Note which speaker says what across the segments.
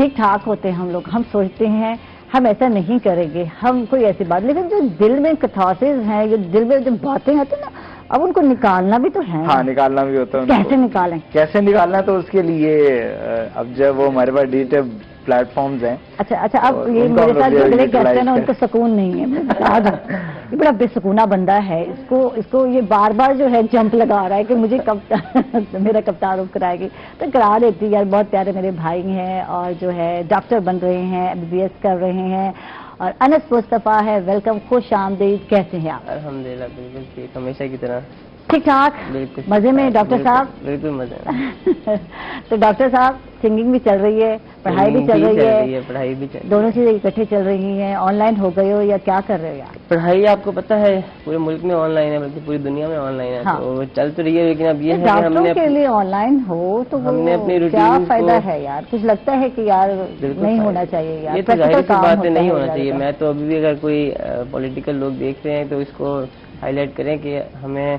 Speaker 1: ٹھیک ٹھاک ہوتے ہیں ہم لوگ، ہم سوچتے ہیں ہم ایسا نہیں کریں گے، ہم کوئی ایسی بات، لیکن جو دل میں کتھاسز ہیں، جو دل میں جو باتیں ہوتی ہیں نا، اب ان کو نکالنا بھی تو ہے.
Speaker 2: ہاں نکالنا بھی ہوتا ہے.
Speaker 1: کیسے نکالیں؟
Speaker 2: کیسے نکالنا، تو اس کے لیے اب جب وہ ہمارے پاس ڈیجیٹل پلیٹ فارمز ہیں.
Speaker 1: اچھا اب یہ میرے ساتھ جو اگلے گیسٹ ہیں نا، ان کو سکون نہیں ہے، میں بتا دوں یہ بڑا بے سکونہ بندہ ہے، اس کو یہ بار بار جو ہے جمپ لگا رہا ہے کہ مجھے کب میرا کب تعارف کرائے گی. تو کرا دیتی یار، بہت پیارے میرے بھائی ہیں اور جو ہے ڈاکٹر بن رہے ہیں، MBBS کر رہے ہیں، اور انس مصطفیٰ ہے. ویلکم، خوش آمدید. کیسے ہیں آپ؟
Speaker 3: الحمدللہ بالکل ٹھیک، ہمیشہ کی طرح
Speaker 1: ٹھیک ٹھاک،
Speaker 3: بالکل
Speaker 1: مزے میں. ڈاکٹر صاحب
Speaker 3: بالکل مزے میں.
Speaker 1: تو ڈاکٹر صاحب سنگنگ بھی چل رہی ہے، پڑھائی بھی چل رہی ہے،
Speaker 3: پڑھائی بھی چل رہی ہے،
Speaker 1: دونوں چیزیں اکٹھے چل رہی ہیں. آن لائن ہو گئے ہو یا کیا کر رہے ہو یار؟
Speaker 3: پڑھائی آپ کو پتہ ہے پورے ملک میں آن لائن ہے، بلکہ پوری دنیا میں آن لائن ہے. تو چل تو رہی ہے، لیکن اب یہ ہے کہ ہم نے
Speaker 1: کے لیے آن لائن ہو تو
Speaker 3: ہم نے اپنی
Speaker 1: کیا
Speaker 3: روٹین
Speaker 1: فائدہ ہے یار؟ کچھ لگتا ہے کہ یار نہیں ہونا چاہیے یار،
Speaker 3: یہ تو ظاہر سی بات ہے، نہیں ہونا چاہیے. میں تو ابھی بھی اگر کوئی پولیٹیکل لوگ دیکھ رہے ہیں تو اس کو ہائی لائٹ کریں کہ ہمیں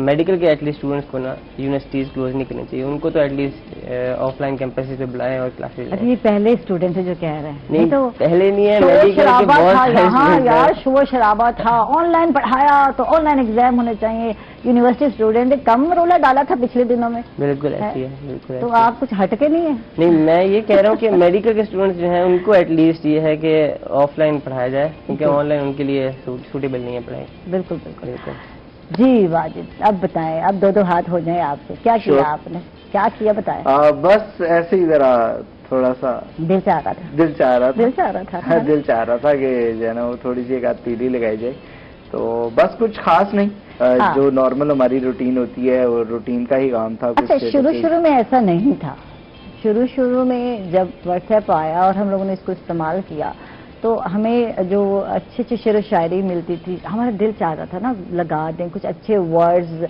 Speaker 3: میڈیکل کے ایٹ لیسٹ اسٹوڈنٹس کو نا یونیورسٹیز کلوز نہیں کرنی چاہیے، ان کو تو at least offline campuses پہ بلائیں اور کلاسز لیں.
Speaker 1: یہ پہلے اسٹوڈنٹ ہے جو کہہ رہے ہیں،
Speaker 3: نہیں تو پہلے نہیں ہے،
Speaker 1: شور
Speaker 3: میڈیکل کے
Speaker 1: شرابہ
Speaker 3: بہت
Speaker 1: تھا
Speaker 3: سارے
Speaker 1: یہاں
Speaker 3: اسٹوڈنٹ
Speaker 1: یار،
Speaker 3: ہیں.
Speaker 1: شور شرابہ تھا، آن لائن پڑھایا تو آن لائن ایگزام ہونے چاہیے. یونیورسٹی اسٹوڈنٹ کم رولا ڈالا تھا پچھلے دنوں میں.
Speaker 3: بالکل ایسی ہے، بالکل.
Speaker 1: تو آپ کچھ ہٹ کے نہیں ہیں؟
Speaker 3: نہیں، میں یہ کہہ رہا ہوں کہ میڈیکل کے اسٹوڈنٹس جو ہیں ان کو ایٹ لیسٹ یہ ہے کہ آف لائن پڑھایا جائے، کیونکہ آن لائن ان کے لیے سوٹیبل نہیں ہے پڑھائی.
Speaker 1: بالکل بالکل بالکل. جی واجد، اب بتائیں، اب دو ہاتھ ہو جائیں آپ سے. کیا کیا آپ نے، کیا کیا بتائیں؟
Speaker 2: بس ایسے ہی ذرا تھوڑا سا
Speaker 1: دل چاہ رہا تھا
Speaker 2: دل چاہ رہا تھا کہ جو ہے نا وہ تھوڑی سی ایک آدھ تیلی لگائی جائے. تو بس کچھ خاص نہیں، جو نارمل ہماری روٹین ہوتی ہے وہ روٹین کا ہی کام تھا.
Speaker 1: اچھا، شروع میں ایسا نہیں تھا؟ شروع میں جب واٹس ایپ آیا اور ہم لوگوں نے اس کو استعمال کیا تو ہمیں جو اچھی شعر و شاعری ملتی تھی، ہمارا دل چاہتا تھا نا لگا دیں کچھ اچھے ورڈز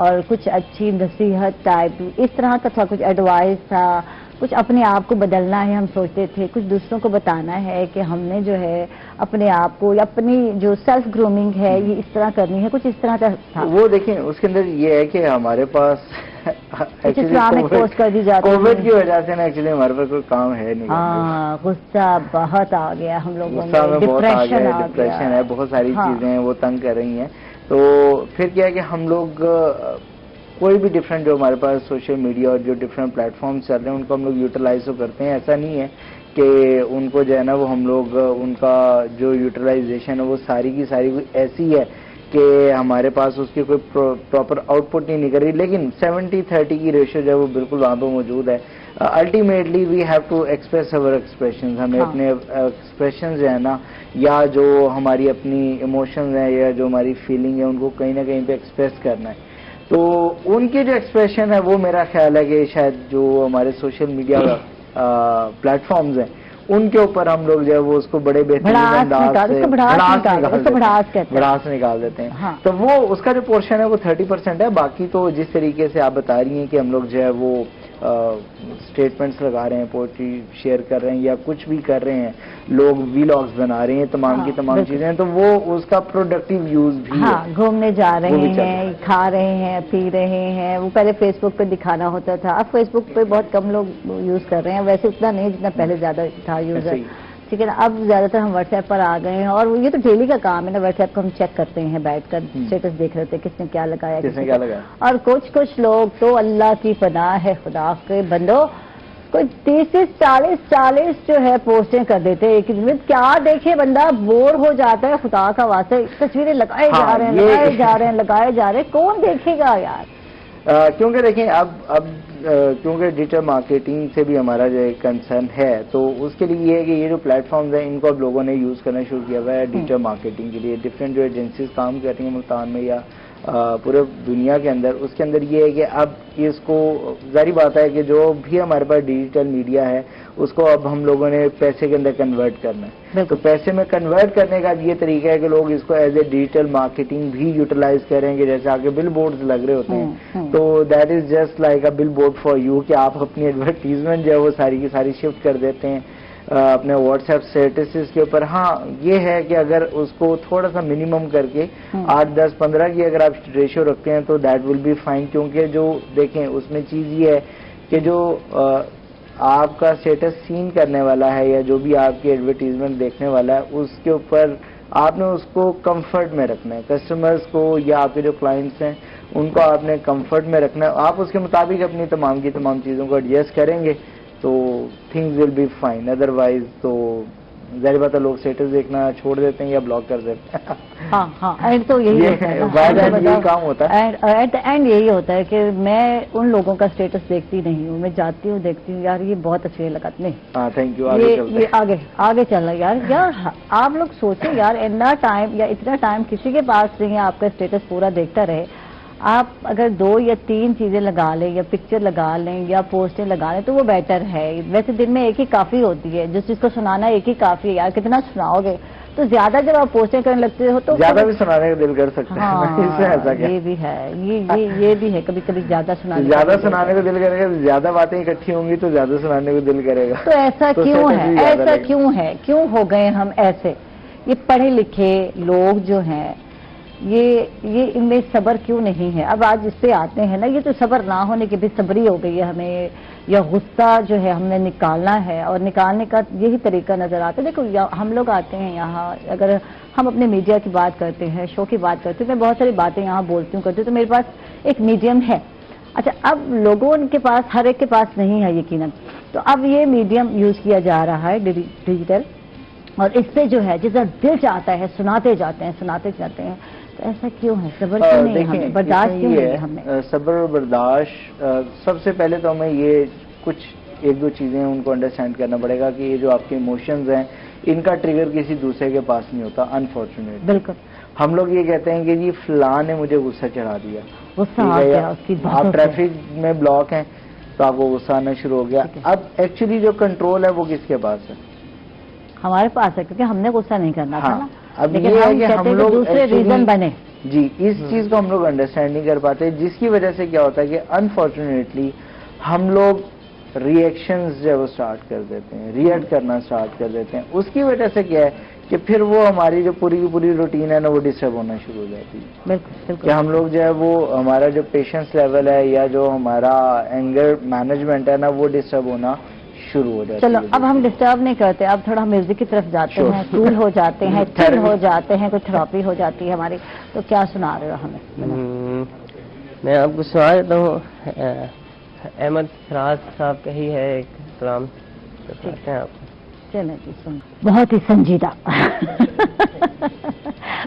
Speaker 1: اور کچھ اچھی نصیحت ٹائپ، اس طرح کا تھا. کچھ ایڈوائز تھا، کچھ اپنے آپ کو بدلنا ہے ہم سوچتے تھے، کچھ دوسروں کو بتانا ہے کہ ہم نے جو ہے اپنے آپ کو یا اپنی جو سیلف گرومنگ ہے یہ اس طرح کرنی ہے، کچھ اس طرح کا تھا.
Speaker 2: وہ دیکھیں اس کے اندر یہ ہے کہ ہمارے پاس کووڈ کی وجہ سے نا ایکچولی ہمارے پاس کوئی کام ہے نہیں.
Speaker 1: ہاں، غصہ بہت آ گیا ہم لوگوں میں،
Speaker 2: ڈپریشن ہے، بہت ساری چیزیں ہیں وہ تنگ کر رہی ہیں. تو پھر کیا ہے کہ ہم لوگ کوئی بھی ڈفرینٹ جو ہمارے پاس سوشل میڈیا اور جو ڈفرینٹ پلیٹ فارمز چل رہے ہیں ان کو ہم لوگ یوٹیلائز تو کرتے ہیں. ایسا نہیں ہے کہ ان کو جو ہے نا وہ ہم لوگ ان کا جو یوٹیلائزیشن ہے وہ ساری کی ساری ایسی ہے کہ ہمارے پاس اس کی کوئی پراپر آؤٹ پٹ نہیں نکل رہی، لیکن 70-30 کی ریشو جو ہے وہ بالکل وہاں پہ موجود ہے. Ultimately we have to express our expressions. ہمیں اپنے ایکسپریشنز جو ہے نا یا جو ہماری اپنی ایموشنز ہیں یا جو ہماری فیلنگ ہے ان کو کہیں نہ کہیں پہ ایکسپریس کرنا ہے. تو ان کے جو ایکسپریشن ہے وہ میرا خیال ہے کہ شاید جو ہمارے سوشل میڈیا پلیٹ فارمز ہیں ان کے اوپر ہم لوگ جو ہے وہ اس کو بڑے بہترین انداز سے بڑھاس نکال دیتے ہیں. تو وہ اس کا جو پورشن ہے وہ 30% ہے. باقی تو جس طریقے سے آپ بتا رہی ہیں کہ ہم لوگ جو ہے وہ اسٹیٹمنٹس لگا رہے ہیں، پوئٹری شیئر کر رہے ہیں یا کچھ بھی کر رہے ہیں، لوگ ویلاگز بنا رہے ہیں، تمام کی تمام چیزیں، تو وہ اس کا پروڈکٹیو یوز بھی ہے.
Speaker 1: گھومنے جا رہے ہیں، کھا رہے ہیں، پی رہے ہیں. وہ پہلے فیس بک پہ دکھانا ہوتا تھا، اب فیس بک پہ بہت کم لوگ یوز کر رہے ہیں، ویسے اتنا نہیں جتنا پہلے زیادہ تھا یوزر. ٹھیک ہے نا، اب زیادہ تر ہم واٹس ایپ پر آ گئے ہیں اور یہ تو ڈیلی کا کام ہے نا. واٹس ایپ کو ہم چیک کرتے ہیں بیٹھ کر، اسٹیٹس دیکھ رہے تھے کس نے کیا لگایا. اور کچھ لوگ تو اللہ کی پناہ ہے خدا کے بندو، کوئی 30-40 جو ہے پوسٹیں کر دیتے ایک دن میں. کیا دیکھے بندہ، بور ہو جاتا ہے. خدا کا واسطے تصویریں لگائے جا رہے ہیں، کون دیکھے گا یار؟
Speaker 2: کیونکہ دیکھیں اب کیونکہ ڈیجیٹل مارکیٹنگ سے بھی ہمارا جو کنسرن ہے، تو اس کے لیے یہ ہے کہ یہ جو پلیٹ فارمز ہیں ان کو اب لوگوں نے یوز کرنا شروع کیا ہوا ہے ڈیجیٹل مارکیٹنگ کے لیے. ڈفرینٹ جو ایجنسیز کام کر رہی ہیں ملتان میں یا پورے دنیا کے اندر، اس کے اندر یہ ہے کہ اب اس کو ظاہری بات ہے کہ جو بھی ہمارے پاس ڈیجیٹل میڈیا ہے اس کو اب ہم لوگوں نے پیسے کے اندر کنورٹ کرنا ہے. تو پیسے میں کنورٹ کرنے کا یہ طریقہ ہے کہ لوگ اس کو ایز اے ڈیجیٹل مارکیٹنگ بھی یوٹیلائز کریں گے. جیسے آگے بل بورڈز لگ رہے ہوتے ہیں تو that is just like a bill board for you, کہ آپ اپنی ایڈورٹیزمنٹ جو ہے وہ ساری کی ساری شفٹ کر دیتے ہیں اپنے واٹس ایپ اسٹیٹسز کے اوپر. ہاں یہ ہے کہ اگر اس کو تھوڑا سا منیمم کر کے 8-10-15 کی اگر آپ ریشو رکھتے ہیں تو دیٹ ول بی فائن. کیونکہ جو دیکھیں اس میں چیز یہ ہے کہ جو آپ کا اسٹیٹس سین کرنے والا ہے یا جو بھی آپ کی ایڈورٹیزمنٹ دیکھنے والا ہے اس کے اوپر آپ نے اس کو کمفرٹ میں رکھنا ہے. کسٹمرز کو یا آپ کے جو کلائنٹس ہیں ان کو آپ نے کمفرٹ میں رکھنا ہے. آپ اس کے مطابق اپنی تمام کی تمام چیزوں کو ایڈجسٹ کریں گے تو things will be fine. Otherwise تو ظاہر بات ہے لوگ اسٹیٹس دیکھنا چھوڑ دیتے ہیں یا بلاک کر دیتے ہیں.
Speaker 1: ہاں ہاں اینڈ تو یہی ہوتا ہے
Speaker 2: یہی کام ہوتا ہے.
Speaker 1: ایٹ دا اینڈ یہی ہوتا ہے کہ میں ان لوگوں کا اسٹیٹس دیکھتی نہیں ہوں, میں جاتی ہوں دیکھتی ہوں یار یہ بہت اچھی لگا نہیں.
Speaker 2: ہاں تھینک یو.
Speaker 1: یہ آگے چلنا یار آپ لوگ سوچیں یار اتنا ٹائم یا اتنا ٹائم کسی کے پاس نہیں ہے آپ کا اسٹیٹس پورا دیکھتا رہے. آپ اگر 2 یا 3 چیزیں لگا لیں یا پکچر لگا لیں یا پوسٹیں لگا لیں تو وہ بیٹر ہے. ویسے دن میں ایک ہی کافی ہوتی ہے, جس چیز کو سنانا ایک ہی کافی ہے. یار کتنا سناؤ گے, تو زیادہ جب آپ پوسٹیں کرنے لگتے ہو تو
Speaker 2: زیادہ بھی سنانے کا دل کر سکتے ہیں.
Speaker 1: یہ بھی ہے, یہ بھی ہے کبھی کبھی زیادہ سنانے
Speaker 2: کا دل کرے گا. زیادہ باتیں اکٹھی ہوں گی تو زیادہ سنانے کو دل کرے گا.
Speaker 1: تو ایسا کیوں ہے, کیوں ہو گئے ہم ایسے؟ یہ پڑھے لکھے لوگ جو ہیں یہ ان میں صبر کیوں نہیں ہے؟ اب آج اس پہ آتے ہیں نا, یہ تو صبر نہ ہونے کی بھی صبری ہو گئی ہے ہمیں, یا غصہ جو ہے ہم نے نکالنا ہے اور نکالنے کا یہی طریقہ نظر آتا ہے. دیکھو ہم لوگ آتے ہیں یہاں, اگر ہم اپنے میڈیا کی بات کرتے ہیں, شو کی بات کرتے ہیں, میں بہت ساری باتیں یہاں بولتی ہوں کرتی ہوں, تو میرے پاس ایک میڈیم ہے. اچھا اب لوگوں کے پاس, ہر ایک کے پاس نہیں ہے یقیناً, تو اب یہ میڈیم یوز کیا جا رہا ہے ڈیجیٹل, اور اس سے جو ہے جس دل چاہتا ہے سناتے جاتے ہیں. تو ایسا کیوں ہے؟ صبر کیوں نہیں, ہمیں برداشت کیوں نہیں ہے ہمیں؟
Speaker 2: صبر اور برداشت, سب سے پہلے تو ہمیں یہ کچھ 1-2 چیزیں ان کو انڈرسٹینڈ کرنا پڑے گا کہ یہ جو آپ کے ایموشنز ہیں ان کا ٹریگر کسی دوسرے کے پاس نہیں ہوتا. انفارچونیٹ
Speaker 1: بالکل
Speaker 2: ہم لوگ یہ کہتے ہیں کہ جی فلاں نے مجھے غصہ چڑھا دیا, آپ ٹریفک میں بلاک ہیں تو آپ کو غصہ آنا شروع ہو گیا. اب ایکچولی جو کنٹرول ہے وہ کس کے پاس ہے؟
Speaker 1: ہمارے پاس ہے, کیونکہ ہم نے غصہ نہیں کرنا تھا نا.
Speaker 2: اب یہ ہے کہ ہم لوگ
Speaker 1: دوسرے ریزن بنے.
Speaker 2: جی اس چیز کو ہم لوگ انڈرسٹینڈ نہیں کر پاتے, جس کی وجہ سے کیا ہوتا ہے کہ انفارچونیٹلی ہم لوگ ری ایکشنز جو ہے وہ اسٹارٹ کر دیتے ہیں, ری ایکٹ کرنا اسٹارٹ کر دیتے ہیں. اس کی وجہ سے کیا ہے کہ پھر وہ ہماری جو پوری کی پوری روٹین ہے نا وہ ڈسٹرب ہونا شروع ہو جاتی ہے.
Speaker 1: بالکل
Speaker 2: کہ ہم لوگ جو ہے وہ ہمارا جو پیشنس لیول ہے یا جو ہمارا اینگر مینجمنٹ ہے نا وہ ڈسٹرب ہونا شروع ہو جاتی ہے.
Speaker 1: چلو اب ہم ڈسٹرب نہیں کرتے, اب تھوڑا میوزک کی طرف جاتے ہیں, کول ہو جاتے ہیں, چل ہو جاتے ہیں, کچھ تھراپی ہو جاتی ہے ہماری. تو کیا سنا رہے ہو ہمیں؟
Speaker 3: میں آپ کو سنا دیتا ہوں, احمد فراز صاحب کا ہی ہے ایک کلام, سناتے ہیں آپ.
Speaker 1: چلیں جی سن, بہت ہی سنجیدہ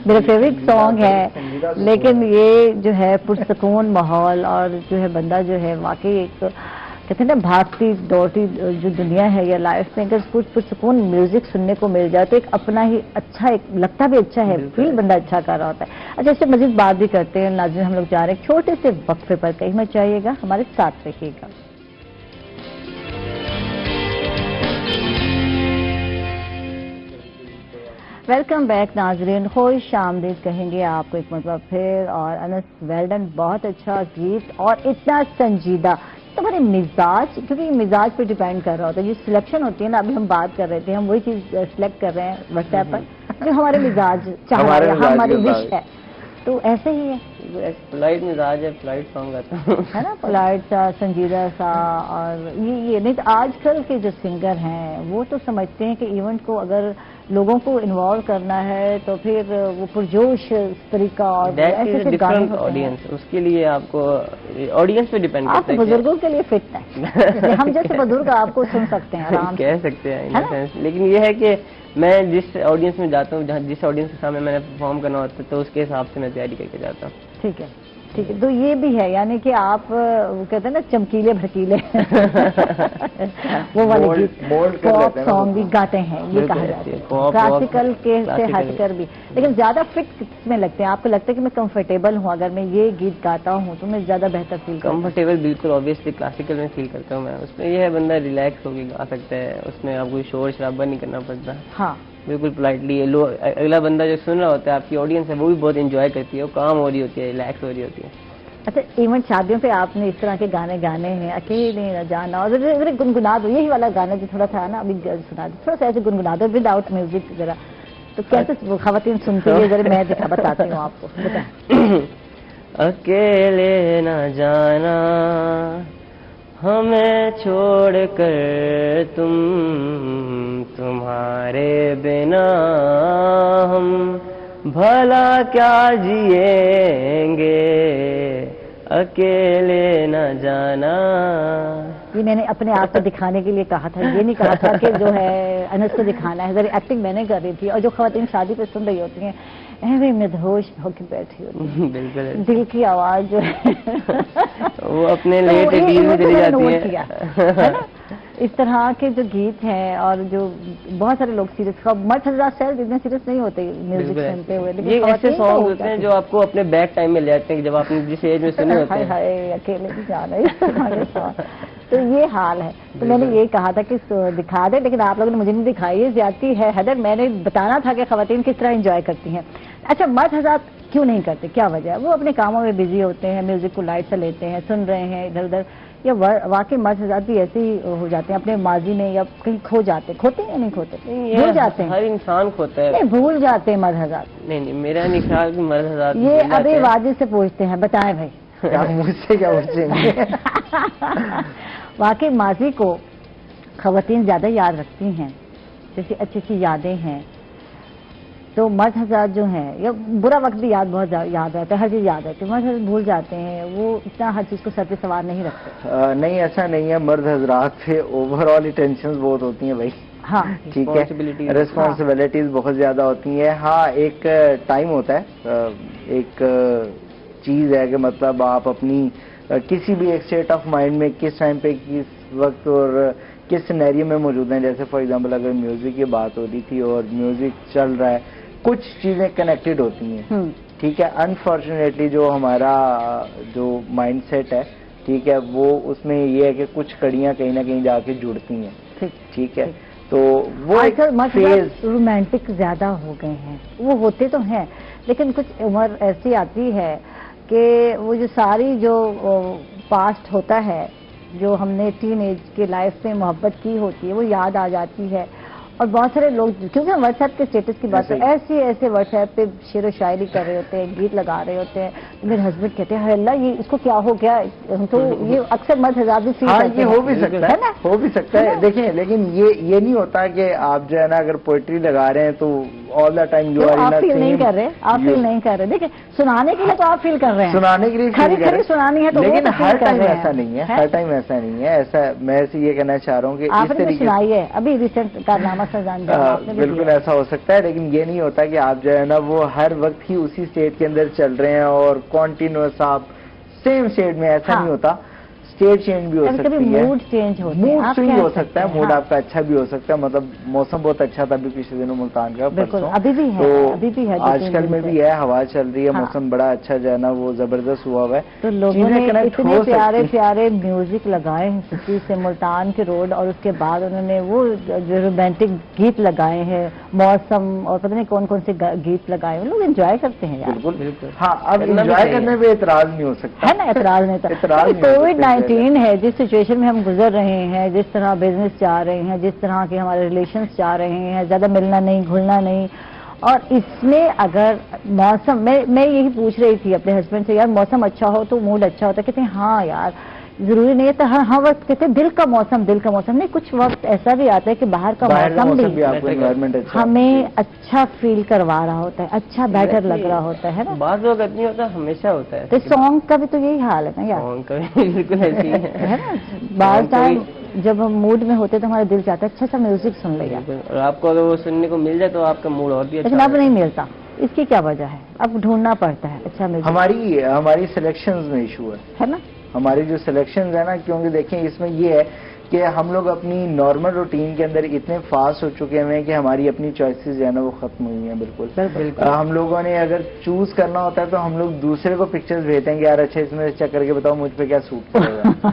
Speaker 1: میرا فیوریٹ سانگ ہے, لیکن یہ جو ہے پرسکون ماحول, اور جو ہے بندہ جو ہے واقعی ایک کہتے ہیں نا بھاگتی دوڑتی جو دنیا ہے یا لائف میں اگر کچھ پرسکون میوزک سننے کو مل جائے تو ایک اپنا ہی اچھا, ایک لگتا بھی اچھا ہے, فیل بندہ اچھا کر رہا ہوتا ہے. اچھا اس سے مزید بات بھی کرتے ہیں. ناظرین ہم لوگ جا رہے ہیں چھوٹے سے وقفے پر, کہیں مت جائیے گا, ہمارے ساتھ رہیے گا. ویلکم بیک ناظرین, خوش آمدید کہیں گے آپ کو ایک مرتبہ پھر. اور انس ویلڈن, بہت اچھا گیت اور اتنا سنجیدہ. تمہارے مزاج, کیونکہ مزاج پہ ڈیپینڈ کر رہا ہوتا ہے, جو سلیکشن ہوتی ہے نا, ابھی ہم بات کر رہے تھے, ہم وہی چیز سلیکٹ کر رہے ہیں واٹس ایپ پر جو ہمارے مزاج چاہ رہا ہے, ہماری وش ہے, تو ایسے ہی ہے.
Speaker 3: پولائٹ مزاج ہے, پولائٹ سانگ آتا ہے
Speaker 1: نا, پولائٹ سا, سنجیدہ سا. اور یہ نہیں, آج کل کے جو سنگر ہیں وہ تو سمجھتے ہیں کہ ایونٹ کو اگر لوگوں کو انوالو کرنا ہے تو پھر وہ پرجوش طریقہ اور ایسے
Speaker 3: ڈفرنٹ آڈینس, اس کے لیے آپ کو آڈینس پہ ڈیپینڈ کرتا ہے.
Speaker 1: آپ بزرگوں کے لیے فٹ ہے, ہم جیسے بزرگ آپ کو سن سکتے ہیں آرام سے,
Speaker 3: کہہ سکتے ہیں. لیکن یہ ہے کہ میں جس آڈینس میں جاتا ہوں, جس آڈینس کے سامنے میں نے پرفارم کرنا ہوتا ہے, تو اس کے حساب سے میں تیاری کر کے جاتا ہوں.
Speaker 1: ٹھیک ہے, ٹھیک ہے. تو یہ بھی ہے یعنی کہ آپ کہتے ہیں نا چمکیلے بھڑکیلے وہ والے گیت, پاپ سانگ بھی گاتے ہیں, یہ کہا جاتا ہے, کلاسیکل کے سے ہٹ کر بھی. لیکن زیادہ فٹ کس میں لگتے ہیں آپ کو؟ لگتا ہے کہ میں کمفرٹیبل ہوں, اگر میں یہ گیت گاتا ہوں تو میں زیادہ بہتر فیل کرتا ہوں.
Speaker 3: کمفرٹیبل بالکل آبویسلی کلاسیکل میں فیل کرتا ہوں میں. اس میں یہ ہے بندہ ریلیکس ہو کے گا سکتا ہے, اس میں آپ کو شور شرابہ نہیں کرنا پڑتا.
Speaker 1: ہاں
Speaker 3: بالکل پولائٹلی. اگلا بندہ جو سن رہا ہوتا ہے, آپ کی آڈینس ہے, وہ بھی بہت انجوائے کرتی ہے, وہ کام ہو رہی ہوتی ہے, ریلیکس ہو رہی ہوتی ہے.
Speaker 1: اچھا ایونٹ شادیوں پہ آپ نے اس طرح کے گانے گانے ہیں, اکیلے نہ جانا, اور گنگنا دو, یہی والا گانا جو تھوڑا تھا نا ابھی سنا دو, تھوڑا سا ایسے گنگنا دو ود آؤٹ میوزک ذرا, تو کیسے وہ خواتین سنتی ہے, ذرا میں بتاتی ہوں آپ کو.
Speaker 3: اکیلے نہ جانا ہمیں چھوڑ کر تم تمہارے بنا ہم بھلا کیا جئیں گے اکیلے نہ جانا.
Speaker 1: یہ میں نے اپنے آپ کو دکھانے کے لیے کہا تھا, یہ نہیں کہا تھا کہ جو ہے انس کو دکھانا ہے. ذرا ایکٹنگ میں نے کر رہی تھی, اور جو خواتین شادی پہ سن رہی ہوتی ہیں ایویں مدہوش ہو کے بیٹھی ہوتی ہیں,
Speaker 3: بالکل
Speaker 1: دل کی آواز جو ہے
Speaker 3: وہ اپنے لیٹ ڈیل میں چلی جاتی ہے.
Speaker 1: اس طرح کے جو گیت ہیں, اور جو بہت سارے لوگ سیریس, مرد حضرات شاید اتنے سیریس نہیں ہوتے میوزک سنتے ہوئے, لیکن
Speaker 3: یہ ایسے سانگ ہوتے ہیں جو آپ کو اپنے بیک ٹائم میں لے جاتے ہیں, جب آپ نے جس ایج میں سنے ہوتے ہیں.
Speaker 1: اکیلے بھی جانا ہے اس طرح کے سانگ. تو یہ حال ہے. تو میں نے یہ کہا تھا کہ دکھا دیں, لیکن آپ لوگوں نے مجھے نہیں دکھائی, یہ زیادتی ہے حیدر. میں نے بتانا تھا کہ خواتین کس طرح انجوائے کرتی ہیں. اچھا, مرد حضرات کیوں نہیں کرتے, کیا وجہ ہے؟ وہ اپنے کاموں میں بزی ہوتے ہیں, میوزک کو لائٹ سے لیتے ہیں, سن رہے ہیں ادھر ادھر, یا واقعی مرد حضرات بھی ایسے ہی ہو جاتے ہیں اپنے ماضی میں, یا کہیں کھو جاتے, کھوتے ہیں یا نہیں کھوتے, بھول جاتے ہیں؟
Speaker 3: ہر انسان کھوتا ہے.
Speaker 1: نہیں, بھول جاتے ہیں مرد حضرات.
Speaker 3: نہیں, میرا نہیں خیال کہ مرد حضرات
Speaker 1: یہ ابھی واجد سے پوچھتے ہیں, بتائیں بھائی.
Speaker 2: مجھ سے کیا پوچھیں گے؟
Speaker 1: واقعی ماضی کو خواتین زیادہ یاد رکھتی ہیں, جیسی اچھی اچھی یادیں ہیں. تو مرد حضرات جو ہیں, یا برا وقت بھی بہت یاد رہتا ہے, ہر چیز یاد رہتی ہے. مرد حضرات بھول جاتے ہیں, وہ اتنا ہر چیز کو سر پہ سوار نہیں رکھتے.
Speaker 2: نہیں, ایسا نہیں ہے. مرد حضرات پہ اوور آل ٹینشن بہت ہوتی ہیں بھائی.
Speaker 1: ہاں,
Speaker 2: ٹھیک ہے, ریسپانسبلٹیز بہت زیادہ ہوتی ہیں. ہاں, ایک ٹائم ہوتا ہے, ایک چیز ہے کہ مطلب آپ اپنی کسی بھی ایک اسٹیٹ آف مائنڈ میں کس ٹائم پہ کس وقت اور کس سینیریو میں موجود ہیں. جیسے فار ایگزامپل اگر میوزک کی بات ہو رہی تھی اور میوزک چل رہا ہے, کچھ چیزیں کنیکٹڈ ہوتی ہیں. ٹھیک ہے, انفارچونیٹلی جو ہمارا جو مائنڈ سیٹ ہے, ٹھیک ہے, وہ اس میں یہ ہے کہ کچھ کڑیاں کہیں نہ کہیں جا کے جڑتی ہیں. ٹھیک ہے, تو وہ
Speaker 1: رومانٹک زیادہ ہو گئے ہیں. وہ ہوتے تو ہیں, لیکن کچھ عمر ایسی آتی ہے کہ وہ جو ساری جو پاسٹ ہوتا ہے, جو ہم نے ٹین ایج کے لائف میں محبت کی ہوتی ہے, وہ یاد آ جاتی ہے. اور بہت سارے لوگ, کیونکہ ہم واٹس ایپ کے اسٹیٹس کی بات ہے, ایسے واٹس ایپ پہ شعر و شاعری کر رہے ہوتے ہیں, گیت لگا رہے ہوتے ہیں. میرے ہسبینڈ کہتے ہیں, اللہ یہ اس کو کیا ہو گیا. تو یہ اکثر مرد حضرات بھی فیل کرتے ہیں.
Speaker 2: ہو بھی سکتا ہے, ہو بھی سکتا ہے. دیکھیں, لیکن یہ نہیں ہوتا کہ آپ جو ہے نا اگر پوئٹری لگا رہے ہیں تو آل دا ٹائم یو آر
Speaker 1: آپ فیل نہیں کر رہے, آپ فیل نہیں کر رہے. دیکھیں, سنانے کے لیے تو آپ فیل کر رہے ہیں,
Speaker 2: سنانے کے لیے
Speaker 1: خری سنانی ہے, تو
Speaker 2: لیکن ہر ٹائم ایسا نہیں ہے. ہر ٹائم ایسا نہیں ہے. ایسا میں یہ کہنا چاہ رہا ہوں کہ
Speaker 1: آپ نے سنائی ہے ابھی ریسنٹ کارنامہ سرزان,
Speaker 2: بالکل ایسا ہو سکتا ہے, لیکن یہ نہیں ہوتا کہ آپ جو ہے نا وہ ہر وقت ہی اسی اسٹیٹ کے اندر چل رہے ہیں اور کنٹینیوس آپ سیم اسٹیٹ میں. ایسا نہیں ہوتا, اسٹیٹ چینج بھی ہو سکتی ہے,
Speaker 1: موڈ چینج ہوتا ہے,
Speaker 2: موڈ سوئنگ ہو سکتا ہے, موڈ آپ کا اچھا بھی ہو سکتا ہے. مطلب موسم بہت اچھا تھا ابھی پچھلے دنوں ملتان کا,
Speaker 1: ابھی بھی ہے, ابھی بھی ہے,
Speaker 2: آج کل میں بھی ہے, ہوا چل رہی ہے, موسم بڑا اچھا جو ہے نا وہ زبردست ہوا ہوا ہے.
Speaker 1: تو لوگوں نے اتنے پیارے پیارے میوزک لگائے ہیں سٹی سے ملتان کے روڈ, اور اس کے بعد انہوں نے وہ جو رومانٹک گیت لگائے ہیں, موسم اور پتہ نہیں کون کون سے گیت لگائے ہیں. لوگ انجوائے کرتے ہیں.
Speaker 2: بالکل, ہاں, اب انجوائے کرنے میں اعتراض نہیں ہو سکتا
Speaker 1: ہے نا, اعتراض نہیں ہوتا. کووڈ-19 ہے, جس سچویشن میں ہم گزر رہے ہیں, جس طرح بزنس جا رہے ہیں, جس طرح کے ہمارے ریلیشنز جا رہے ہیں, زیادہ ملنا نہیں, گھلنا نہیں, اور اس میں اگر موسم, میں یہی پوچھ رہی تھی اپنے ہسبینڈ سے, یار موسم اچھا ہو تو موڈ اچھا ہوتا ہے. کہتے ہیں ہاں یار ضروری نہیں ہے تو ہر وقت کہتے ہیں دل کا موسم نہیں, کچھ وقت ایسا بھی آتا ہے کہ باہر کا موسم بھی ہمیں اچھا فیل کروا رہا ہوتا ہے, اچھا بیٹر لگ رہا ہوتا ہے نا.
Speaker 3: بعض وقت نہیں ہوتا, ہمیشہ ہوتا ہے.
Speaker 1: تو سانگ کا بھی تو یہی حال ہے نا یار,
Speaker 3: سانگ کا بھی بالکل ایسی ہے
Speaker 1: نا. بعض ٹائم جب ہم موڈ میں ہوتے تو ہمارا دل چاہتا ہے اچھا سا میوزک سن لیا,
Speaker 3: اور آپ کو اگر وہ سننے کو مل جائے تو آپ کا موڈ اور بھی اچھا,
Speaker 1: لیکن اب نہیں ملتا. اس کی کیا وجہ ہے؟ اب ڈھونڈنا پڑتا ہے اچھا میوزک.
Speaker 2: ہماری سلیکشنز میں ایشو ہے
Speaker 1: نا,
Speaker 2: ہماری جو سلیکشنز ہیں نا, کیونکہ دیکھیں اس میں یہ ہے کہ ہم لوگ اپنی نارمل روٹین کے اندر اتنے فاسٹ ہو چکے ہیں کہ ہماری اپنی چوائسیز جو ہے نا وہ ختم ہوئی ہیں. بالکل ہم لوگوں نے اگر چوز کرنا ہوتا ہے تو ہم لوگ دوسرے کو پکچرز بھیجتے ہیں کہ یار اچھا اس میں چیک کر کے بتاؤ مجھ پہ کیا سوٹ کرے گا.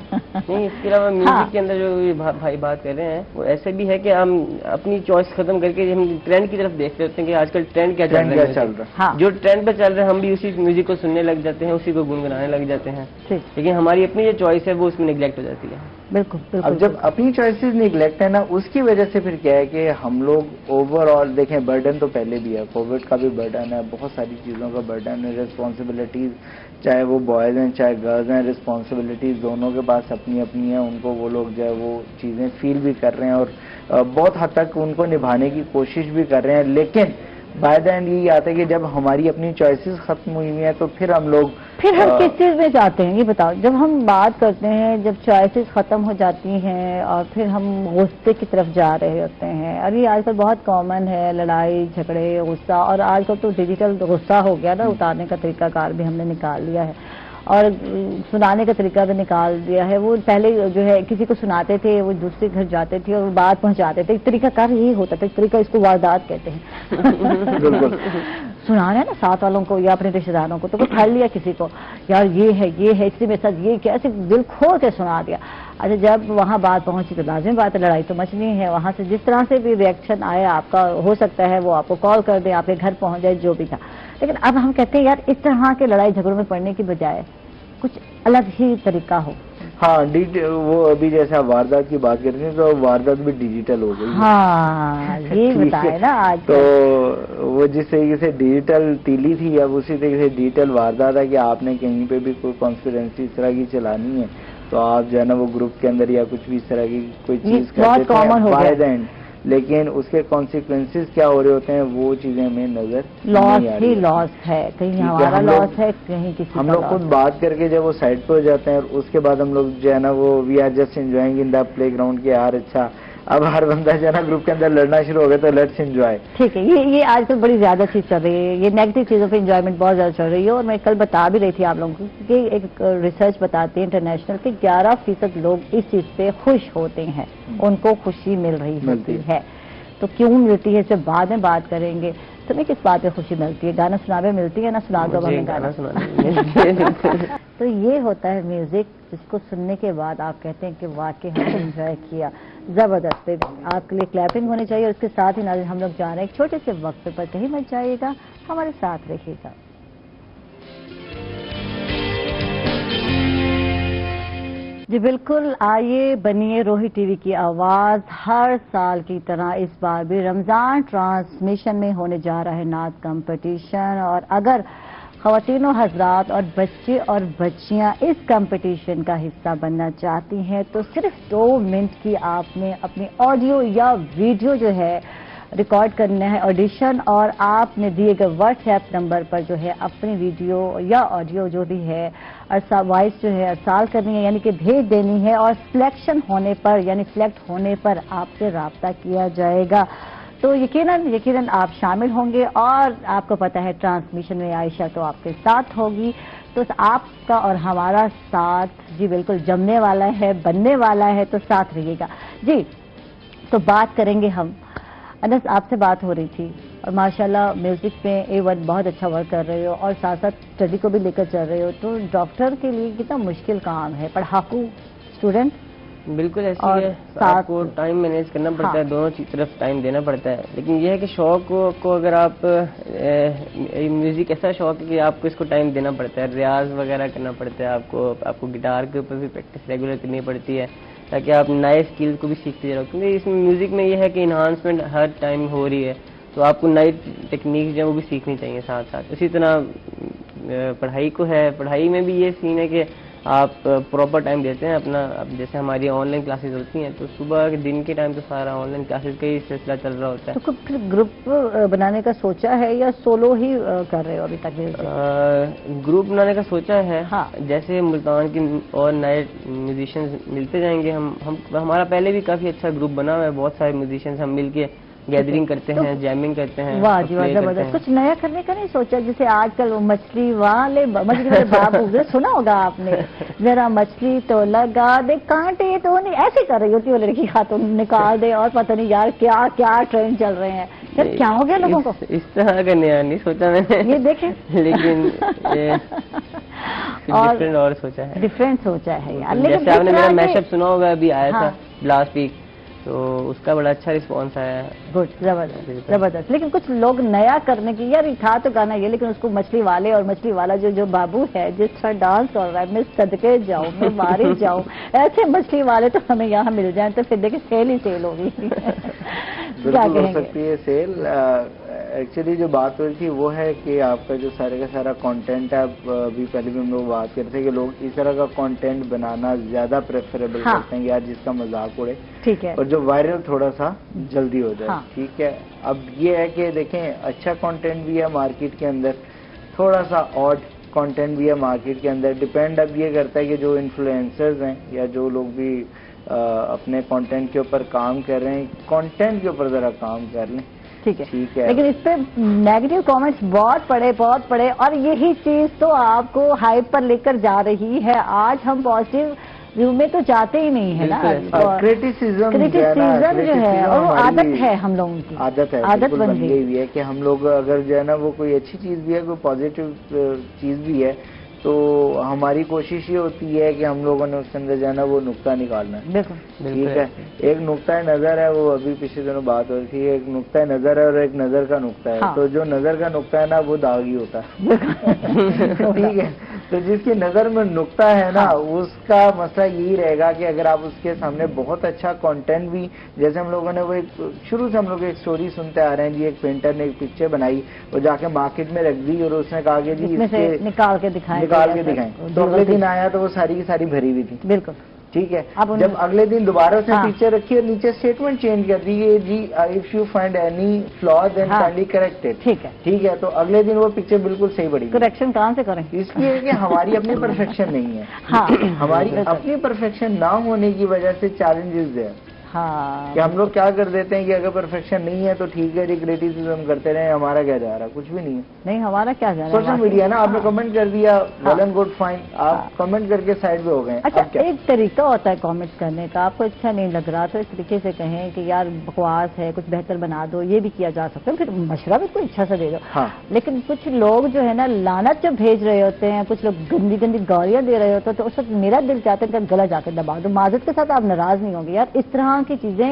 Speaker 3: نہیں, اس کے علاوہ میوزک کے اندر جو بھائی بات کر رہے ہیں وہ ایسے بھی ہے کہ ہم اپنی چوائس ختم کر کے ہم ٹرینڈ کی طرف دیکھتے ہوتے ہیں کہ آج کل ٹرینڈ کیا چل رہا ہے. جو ٹرینڈ پہ چل رہا ہے ہم بھی اسی میوزک کو سننے لگ جاتے ہیں, اسی کو گنگنانے لگ جاتے ہیں, لیکن ہماری اپنی جو چوائس ہے وہ اس میں نیگلیکٹ ہو جاتی ہے.
Speaker 1: بالکل
Speaker 2: اب
Speaker 1: بالکل.
Speaker 2: جب اپنی چوائسیز نیگلیکٹ ہے نا، اس کی وجہ سے پھر کیا ہے کہ ہم لوگ اوور آل دیکھیں، برڈن تو پہلے بھی ہے، کووڈ کا بھی برڈن ہے، بہت ساری چیزوں کا برڈن ہے، ریسپانسبلٹیز چاہے وہ بوائز ہیں چاہے گرلز ہیں، ریسپانسبلٹیز دونوں کے پاس اپنی اپنی ہیں. ان کو وہ لوگ جو ہے وہ چیزیں فیل بھی کر رہے ہیں اور بہت حد تک ان کو نبھانے کی کوشش بھی کر رہے ہیں. لیکن بائی دا اینڈ یہی آتا ہے کہ جب ہماری اپنی چوائسیز ختم ہوئی ہیں تو پھر ہم لوگ
Speaker 1: پھر ہم کس چیز میں جاتے ہیں یہ بتاؤ. جب ہم بات کرتے ہیں، جب چوائسیز ختم ہو جاتی ہیں اور پھر ہم غصے کی طرف جا رہے ہوتے ہیں، اور یہ آج کل بہت کامن ہے، لڑائی جھگڑے غصہ، اور آج کل تو ڈیجیٹل غصہ ہو گیا نا، اتارنے کا طریقہ کار بھی ہم نے نکال لیا ہے اور سنانے کا طریقہ بھی نکال دیا ہے. وہ پہلے جو ہے کسی کو سناتے تھے، وہ دوسرے گھر جاتے تھے اور وہ بات پہنچاتے تھے. طریقہ کار یہی ہوتا تھا، طریقہ اس کو واردات کہتے ہیں.
Speaker 2: بالکل
Speaker 1: سنانا ہے نا ساتھ والوں کو یا اپنے رشتے داروں کو، تو وہ پھڑ لیا کسی کو، یار یہ ہے اسی میں سچ، یہ کیسے دل کھول کے سنا دیا. اچھا جب وہاں بات پہنچی تو لازمی بات ہے لڑائی تو مچنی ہے. وہاں سے جس طرح سے بھی ریئیکشن آیا آپ کا، ہو سکتا ہے وہ آپ کو کال کر دے، آپ کے گھر پہنچ جائے، جو بھی تھا. لیکن اب ہم کہتے ہیں یار اس طرح کے لڑائی جھگڑوں میں پڑنے کی بجائے کچھ الگ ہی طریقہ ہو.
Speaker 2: ہاں وہ ابھی جیسا واردات کی بات کرتے ہیں تو واردات بھی ڈیجیٹل ہو گئی.
Speaker 1: ہاں یہ بتائے نا آج
Speaker 2: تو وہ جس طریقے سے ڈیجیٹل تیلی تھی، اب اسی طریقے سے ڈیجیٹل واردات ہے کہ آپ نے کہیں پہ بھی کوئی کانسپیرنسی اس طرح کی چلانی ہے تو آپ جو ہے نا وہ گروپ کے اندر یا کچھ بھی اس طرح کی کوئی چیز کرتے ہیں بائی دا اینڈ، لیکن اس کے کانسیکوینسز کیا ہو رہے ہوتے ہیں وہ چیزیں ہمیں نظر نہیں آ رہی.
Speaker 1: لاس ہے، کہیں ہمارا لاس ہے، کہیں کسی کا.
Speaker 2: ہم لوگ خود بات کر کے جب وہ سائڈ پہ ہو جاتے ہیں اور اس کے بعد ہم لوگ جو ہے نا وہ we are just enjoying in the playground کے یار اچھا اب ہر بندہ جو ہے نا گروپ کے اندر لڑنا شروع ہو گیا تو لیٹس انجوائے.
Speaker 1: ٹھیک ہے. یہ آج کل بڑی زیادہ چیز چل رہی ہے، یہ نیگیٹو چیزوں پہ انجوائمنٹ بہت زیادہ چل رہی ہے. اور میں کل بتا بھی رہی تھی آپ لوگوں کو کہ ایک ریسرچ بتاتی ہے انٹرنیشنل کہ 11% لوگ اس چیز پہ خوش ہوتے ہیں، ان کو خوشی مل رہی ہوتی ہے. تو کیوں ملتی ہے جب بعد میں بات کریں گے. تمہیں کس بات پہ خوشی ملتی ہے؟ گانا سناوے ملتی ہے نا؟ سنا دو ہمیں گانا. تو یہ ہوتا ہے میوزک جس کو سننے کے بعد آپ کہتے ہیں کہ واقعی ہم نے انجوائے کیا. زبردست. آپ کے لیے کلیپنگ ہونی چاہیے. اور اس کے ساتھ ہی ناظرین ہم لوگ جا رہے ہیں ایک چھوٹے سے وقت پر، کہیں مت جائیے گا، ہمارے ساتھ رہیے گا. جی بالکل، آئیے بنیے روہی ٹی وی کی آواز. ہر سال کی طرح اس بار بھی رمضان ٹرانسمیشن میں ہونے جا رہا ہے نعت کمپٹیشن. اور اگر خواتین و حضرات اور بچے اور بچیاں اس کمپٹیشن کا حصہ بننا چاہتی ہیں تو صرف 2 منٹ کی آپ نے اپنی آڈیو یا ویڈیو جو ہے ریکارڈ کرنا ہے آڈیشن، اور آپ نے دیے گئے واٹس ایپ نمبر پر جو ہے اپنی ویڈیو یا آڈیو جو بھی ہے وائس جو ہے ارسال کرنی ہے، یعنی کہ بھیج دینی ہے. اور سلیکشن ہونے پر یعنی سلیکٹ ہونے پر آپ سے رابطہ کیا جائے گا. تو یقیناً آپ شامل ہوں گے. اور آپ کو پتہ ہے ٹرانسمیشن میں عائشہ تو آپ کے ساتھ ہوگی. تو آپ کا اور ہمارا ساتھ جی بالکل جمنے والا ہے، بننے والا ہے. تو ساتھ رہیے گا. جی تو بات کریں گے ہم. انس آپ سے بات ہو رہی تھی اور ماشاءاللہ میوزک میں A1 بہت اچھا ورک کر رہے ہو اور ساتھ ساتھ اسٹڈی کو بھی لے کر چل رہے ہو. تو ڈاکٹر کے لیے کتنا مشکل کام ہے، پڑھاکو اسٹوڈنٹ.
Speaker 3: بالکل ایسی ہے، آپ کو ٹائم مینیج کرنا پڑتا ہے، دونوں طرف ٹائم دینا پڑتا ہے. لیکن یہ ہے کہ شوق کو اگر آپ میوزک ایسا شوق ہے کہ آپ کو اس کو ٹائم دینا پڑتا ہے، ریاض وغیرہ کرنا پڑتا ہے، آپ کو گٹار کے اوپر بھی پریکٹس ریگولر کرنی پڑتی ہے تاکہ آپ نئے اسکل کو بھی سیکھتے رہو. کیونکہ اس میں میوزک میں یہ ہے کہ انہانسمنٹ ہر ٹائم ہو رہی ہے تو آپ کو نئی ٹیکنیکس جو ہے وہ بھی سیکھنی چاہیے ساتھ ساتھ. اسی طرح پڑھائی کو ہے، پڑھائی میں بھی یہ سین ہے کہ آپ پراپر ٹائم دیتے ہیں اپنا. اب جیسے ہماری آن لائن کلاسز ہوتی ہیں تو صبح کے دن کے ٹائم تو سارا آن لائن کلاسز کا ہی سلسلہ چل رہا ہوتا ہے.
Speaker 1: تو پھر گروپ بنانے کا سوچا ہے یا سولو ہی کر رہے ہو ابھی تک؟
Speaker 3: گروپ بنانے کا سوچا ہے.
Speaker 1: ہاں.
Speaker 3: جیسے ملتان کی اور نئے میوزیشنز ملتے جائیں گے، ہمارا پہلے بھی کافی اچھا گروپ بنا ہوا ہے، بہت سارے میوزیشنز ہم مل کے گیدرنگ کرتے ہیں، جیمنگ کرتے ہیں.
Speaker 1: واہ جی واہ زبردست. کچھ نیا کرنے کا نہیں سوچا؟ جیسے آج کل مچھلی والے بابو سنا ہوگا آپ نے، ذرا مچھلی تو لگا دے کانٹے تو نہیں، ایسے کر رہی ہوتی وہ لڑکی خاتون، نکال دے اور پتہ نہیں یار کیا کیا ٹرینڈ چل رہے ہیں. پھر کیا ہو گیا لوگوں کو؟
Speaker 3: اس طرح کا نیا نہیں سوچا میں نے،
Speaker 1: یہ دیکھیں
Speaker 3: لیکن ڈفرینٹ اور سوچا ہے،
Speaker 1: ڈفرینٹ سوچا ہے یار.
Speaker 3: جیسے آپ نے میرا میش اپ سنا ہوگا ابھی آیا تھا لاسٹ ویک، تو اس کا بڑا اچھا رسپانس آیا ہے.
Speaker 1: گڈ، زبردست زبردست. لیکن کچھ لوگ نیا کرنے کی، یار تھا تو گانا یہ، لیکن اس کو مچھلی والے اور مچھلی والا جو بابو ہے جس طرح ڈانس کر رہا ہے، میں صدقے جاؤں، میں ماری جاؤں، ایسے مچھلی والے تو ہمیں یہاں مل جائیں تو پھر دیکھیں سیل ہی سیل ہوگی.
Speaker 2: بالکل ہو سکتی ہے سیل. ایکچولی جو بات ہو رہی تھی وہ ہے کہ آپ کا جو سارے کا سارا کانٹینٹ ہے، ابھی پہلے بھی ہم لوگ بات کرتے ہیں کہ لوگ اس طرح کا کانٹینٹ بنانا زیادہ پریفریبل کرتے ہیں یار جس کا مذاق اڑے،
Speaker 1: ٹھیک ہے،
Speaker 2: اور جو وائرل تھوڑا سا جلدی ہو جائے. ٹھیک ہے. اب یہ ہے کہ دیکھیں اچھا کانٹینٹ بھی ہے مارکیٹ کے اندر، تھوڑا سا آڈ کانٹینٹ بھی ہے مارکیٹ کے اندر. ڈپینڈ اب یہ کرتا ہے کہ جو انفلوئنسرز ہیں یا جو لوگ بھی اپنے کانٹینٹ کے اوپر کام کر رہے ہیں، کانٹینٹ کے اوپر ذرا کام کر لیں.
Speaker 1: ٹھیک ہے. لیکن اس پہ نیگیٹو کامنٹس بہت پڑے اور یہی چیز تو آپ کو ہائپ پر لے کر جا رہی ہے. آج ہم پازیٹیو ویو میں تو جاتے ہی نہیں ہے نا.
Speaker 2: کریٹیسزم
Speaker 1: جو ہے اور وہ عادت ہے ہم لوگوں کی، عادت بن گئی
Speaker 2: ہوئی ہے کہ ہم لوگ اگر جو ہے نا وہ کوئی اچھی چیز بھی ہے، کوئی پازیٹیو چیز بھی ہے، تو ہماری کوشش یہ ہوتی ہے کہ ہم لوگوں نے اس کے اندر جو ہے نا وہ نقطہ نکالنا ہے. ٹھیک ہے. ایک نقطۂ نظر ہے، وہ ابھی پچھلے دنوں بات ہو رہی تھی، ایک نقطۂ نظر ہے اور ایک نظر کا نقطہ ہے. تو جو نظر کا نقطہ ہے نا وہ داغی ہوتا ہے. ٹھیک ہے. تو جس کی نظر میں نقطہ ہے نا اس کا مسئلہ یہی رہے گا کہ اگر آپ اس کے سامنے بہت اچھا کانٹینٹ بھی، جیسے ہم لوگوں نے وہ ایک شروع سے ہم لوگ ایک سٹوری سنتے آ رہے ہیں جی، ایک پینٹر نے ایک پکچر بنائی اور جا کے مارکیٹ میں رکھ دی اور اس نے کہا کہ جی اس کے
Speaker 1: نکال کے دکھائیں،
Speaker 2: تو اگلے دن آیا تو وہ ساری کی ساری بھری ہوئی تھی.
Speaker 1: بالکل
Speaker 2: ٹھیک ہے. جب اگلے دن دوبارہ اس نے پکچر رکھی اور نیچے اسٹیٹمنٹ چینج کر دی کہ جی اف یو فائنڈ اینی فلا دین کائنڈلی کریکٹ اٹ. ٹھیک ہے. تو اگلے دن وہ پکچر بالکل صحیح بڑی.
Speaker 1: کریکشن کہاں سے کریں؟
Speaker 2: اس لیے کہ ہماری اپنی پرفیکشن نہیں ہے. ہماری اپنی پرفیکشن نہ ہونے کی وجہ سے چیلنجز ہے کہ ہم لوگ کیا کر دیتے ہیں کہ اگر پرفیکشن نہیں ہے تو ٹھیک ہے جی کریٹیسزم کرتے رہے، ہمارا کیا جا رہا ہے؟ کچھ بھی نہیں ہے.
Speaker 1: نہیں ہمارا کیا جا رہا ہے؟
Speaker 2: سوشل میڈیا نا، آپ نے کمنٹ کر دیا، ویل اینڈ گڈ، فائن، آپ کمنٹ کر کے سائڈ پہ ہو گئے.
Speaker 1: اچھا ایک طریقہ ہوتا ہے کامنٹ کرنے کا، آپ کو اچھا نہیں لگ رہا تو اس طریقے سے کہیں کہ یار بکواس ہے، کچھ بہتر بنا دو، یہ بھی کیا جا سکتا ہے، پھر مشورہ بھی کوئی اچھا سا دے دو. لیکن کچھ لوگ جو ہے نا لعنت جو بھیج رہے ہوتے ہیں، کچھ لوگ گندی گندی گالیاں دے رہے ہوتے ہیں، تو اس وقت میرا دل چاہتا ہے کہ گلا جا کے دبا دو. معذرت کے ساتھ آپ ناراض نہیں ہوں گے یار، اس طرح کی چیزیں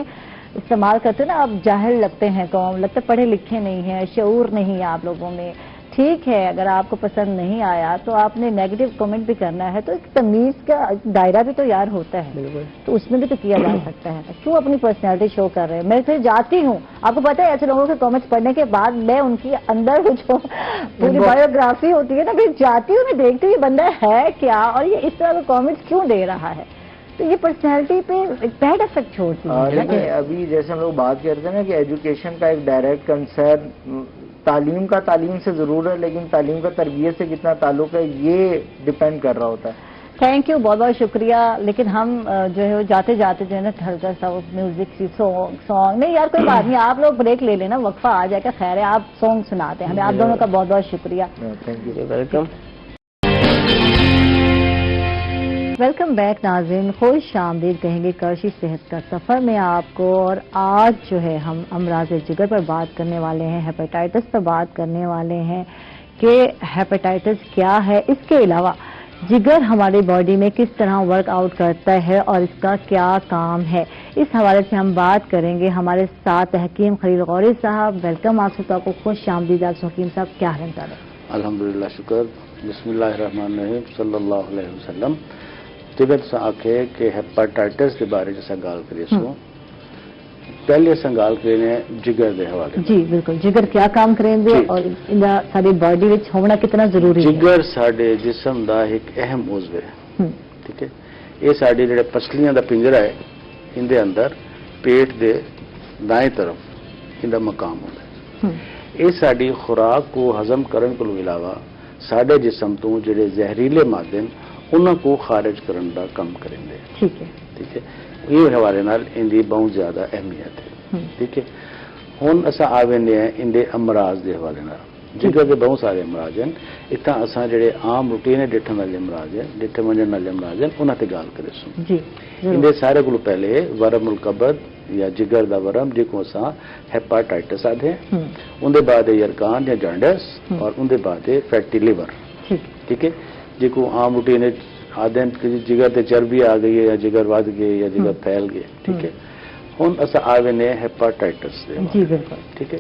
Speaker 1: استعمال کرتے نا آپ جاہل لگتے ہیں، قوم لگتا ہے پڑھے لکھے نہیں ہیں، شعور نہیں ہے آپ لوگوں میں. ٹھیک ہے اگر آپ کو پسند نہیں آیا تو آپ نے نیگیٹو کمنٹ بھی کرنا ہے، تو ایک تمیز کا دائرہ بھی تو یار ہوتا ہے، تو اس میں بھی تو کیا جا سکتا ہے. کیوں اپنی پرسنالٹی شو کر رہے ہیں؟ میں پھر جاتی ہوں، آپ کو پتا ہے ایسے لوگوں کے کامنٹس پڑھنے کے بعد میں ان کی اندر جو پوری بایوگرافی ہوتی ہے نا، پھر جاتی ہوں، میں دیکھتی ہوں یہ بندہ ہے کیا اور یہ اس طرح کے کامنٹس کیوں دے رہا ہے. تو یہ پرسنالٹی پہ ایک بیڈ افیکٹ چھوڑتی ہے.
Speaker 2: لیکن ابھی جیسے ہم لوگ بات کرتے ہیں نا کہ ایجوکیشن کا ایک ڈائریکٹ کنسرن تعلیم کا تعلیم سے ضرور ہے، لیکن تعلیم کا تربیت سے کتنا تعلق ہے یہ ڈپینڈ کر رہا ہوتا ہے.
Speaker 1: تھینک یو، بہت بہت شکریہ. لیکن ہم جو ہے جاتے جاتے جو ہے نا ہلکا سا میوزک سانگ نہیں یار کوئی بات نہیں، آپ لوگ بریک لے لینا، وقفہ آ جائے گا. خیر ہے آپ سانگ سناتے ہیں ہمیں. آپ دونوں کا بہت بہت شکریہ.
Speaker 2: Thank you.
Speaker 3: Welcome.
Speaker 1: Welcome back ناظرین، خوش آمدید کہیں گے کرشی صحت کا سفر میں آپ کو. اور آج جو ہے ہم امراض جگر پر بات کرنے والے ہیں، ہیپیٹائٹس پر بات کرنے والے ہیں کہ ہیپیٹائٹس کیا ہے، اس کے علاوہ جگر ہماری باڈی میں کس طرح ورک آؤٹ کرتا ہے اور اس کا کیا کام ہے. اس حوالے سے ہم بات کریں گے. ہمارے ساتھ حکیم خلیل غوری صاحب، ویلکم. آپ سب کو خوش آمدید. آپ حکیم صاحب کیا حال ہے؟
Speaker 4: الحمدللہ شکر. بسم اللہ الرحمن الرحیم. صلی اللہ علیہ وسلم. طبیعت سے آکھے کہ ہیپاٹائٹس کے بارے جیسا گال کریے سو پہلے سے گال کرے جگر دے حوالے.
Speaker 1: جی بالکل. جگر کیا کام کریں گے اور ساری باڈی وچ ہونا کتنا ضروری ہے؟
Speaker 4: جگر ساڈے جسم دا ایک اہم عضو ہے. ٹھیک ہے. یہ ساڈی جڑے پسلیاں دا پنجرا ہے، ان دے اندر پیٹ دے دائیں طرف ان دا مقام ہوتا ہے. یہ ساڈی خوراک کو ہضم کرن کو علاوہ ساڈے جسم تو جڑے زہریلے مادے انہوں کو خارج کرن دا کم کریں گے.
Speaker 1: ٹھیک ہے.
Speaker 4: ٹھیک ہے. یہ حوالے نال ان دی بہت زیادہ اہمیت ہے. ٹھیک ہے. ہن اسا آویں ہیں ان دے امراض دے حوالے نال. جگر کے بہت سارے امراض ہیں. اتنا اسا جڑے عام روٹین ڈٹھن والے امراض ہیں، ڈٹھے منجن والے امراض ہیں، انہاں تے گل کرے سو.
Speaker 1: جی.
Speaker 4: ان دے سارے کو پہلے ورم الکبد یا جگر دا ورم جس کو اسا ہیپاٹائٹس آدھے، ان دے بعد یرکان یا جانڈس، اور ان دے بعد فیٹی لیور. ٹھیک ہے. جی کو عام روٹین آدھے جگر تے چربی آ گئی ہے یا جگر ود گئے یا جگر پھیل گئے. ٹھیک ہے. ਹੁਣ ਅਸਾਂ ਆਵੇ ਨੇ ਹੈਪਾਟਾਈਟਸ ਦੇ
Speaker 1: ਜੀ ਬਿਲਕੁਲ
Speaker 4: ਠੀਕ ਹੈ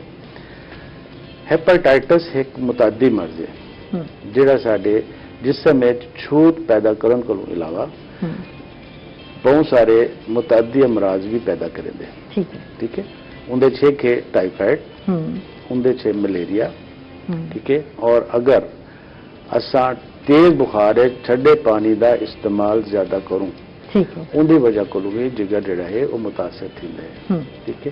Speaker 4: ਹੈਪਾਟਾਈਟਸ ਇੱਕ ਮੁਤਾਦੀ ਮਰਜ਼ ਹੈ ਜਿਹੜਾ ਸਾਡੇ ਜਿਸਮ ਵਿੱਚ ਛੂਤ ਪੈਦਾ ਕਰਨ ਕੋਲੋਂ ਇਲਾਵਾ ਬਹੁਤ ਸਾਰੇ ਮੁਤਾਦੀ ਅਮਰਾਜ਼ ਵੀ ਪੈਦਾ ਕਰਦੇ ਠੀਕ ਹੈ ਉਹਦੇ 'ਚ ਇੱਕ ਹੈ ਟਾਈਫਾਇਡ ਉਹਦੇ 'ਚ ਮਲੇਰੀਆ ਠੀਕ ਹੈ ਔਰ ਅਗਰ ਅਸਾਂ ਤੇਜ਼ ਬੁਖਾਰ ਹੈ ਠੰਡੇ ਪਾਣੀ ਦਾ ਇਸਤੇਮਾਲ ਜ਼ਿਆਦਾ ਕਰੂੰ ਉਹਦੀ ਵਜ੍ਹਾ ਕੋਲੋਂ ਵੀ ਜਿਗਰ ਜਿਹੜਾ ਹੈ ਉਹ ਮੁਤਾਸਰ ਥੀਂਦਾ ਹੈ ਠੀਕ ਹੈ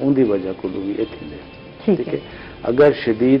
Speaker 4: ਉਹਦੀ ਵਜ੍ਹਾ ਕੋਲੋਂ ਵੀ ਇਹ ਥੀਂਦਾ ਠੀਕ ਹੈ ਅਗਰ ਸ਼ਦੀਦ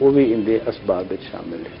Speaker 4: ਉਹ ਵੀ ਇਹਦੇ ਅਸਬਾਬ ਵਿੱਚ ਸ਼ਾਮਿਲ ਹੈ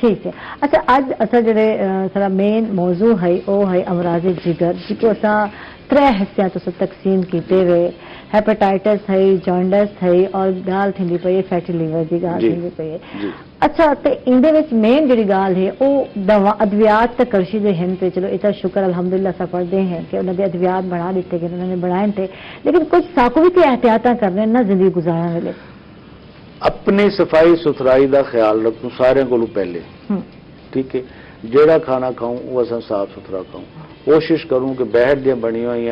Speaker 1: ٹھیک ہے. اچھا اج اسا جڑے سارا مین موضوع ہے وہ ہے امراض جگر جس کو اسا 3 حصوں تو تقسیم کیتے ہوئے ہیپاٹائٹس ہے جانڈس ہے اور گال تھیندی پئی فیٹی لیور دی گال تھیندی پئی. اچھا تے اندے وچ مین جڑی گال ہے وہ دوا ادویات تے کرشی دے ہن تے چلو اتا شکر الحمدللہ سا پڑھتے ہیں کہ انہوں نے ادویات بنا دیتے گئے انہوں نے بنائے تھے لیکن کچھ ساکو بھی احتیاطاں کرنے نہ زندگی گزارنے والے.
Speaker 4: اپنی صفائی ستھرائی دا خیال رکھوں سارے کو پہلے ٹھیک ہے. جیڑا کھانا کھاؤں وہ اصا صاف ستھرا کھاؤں. کوشش کروں کہ باہر دیا بنی ہوئی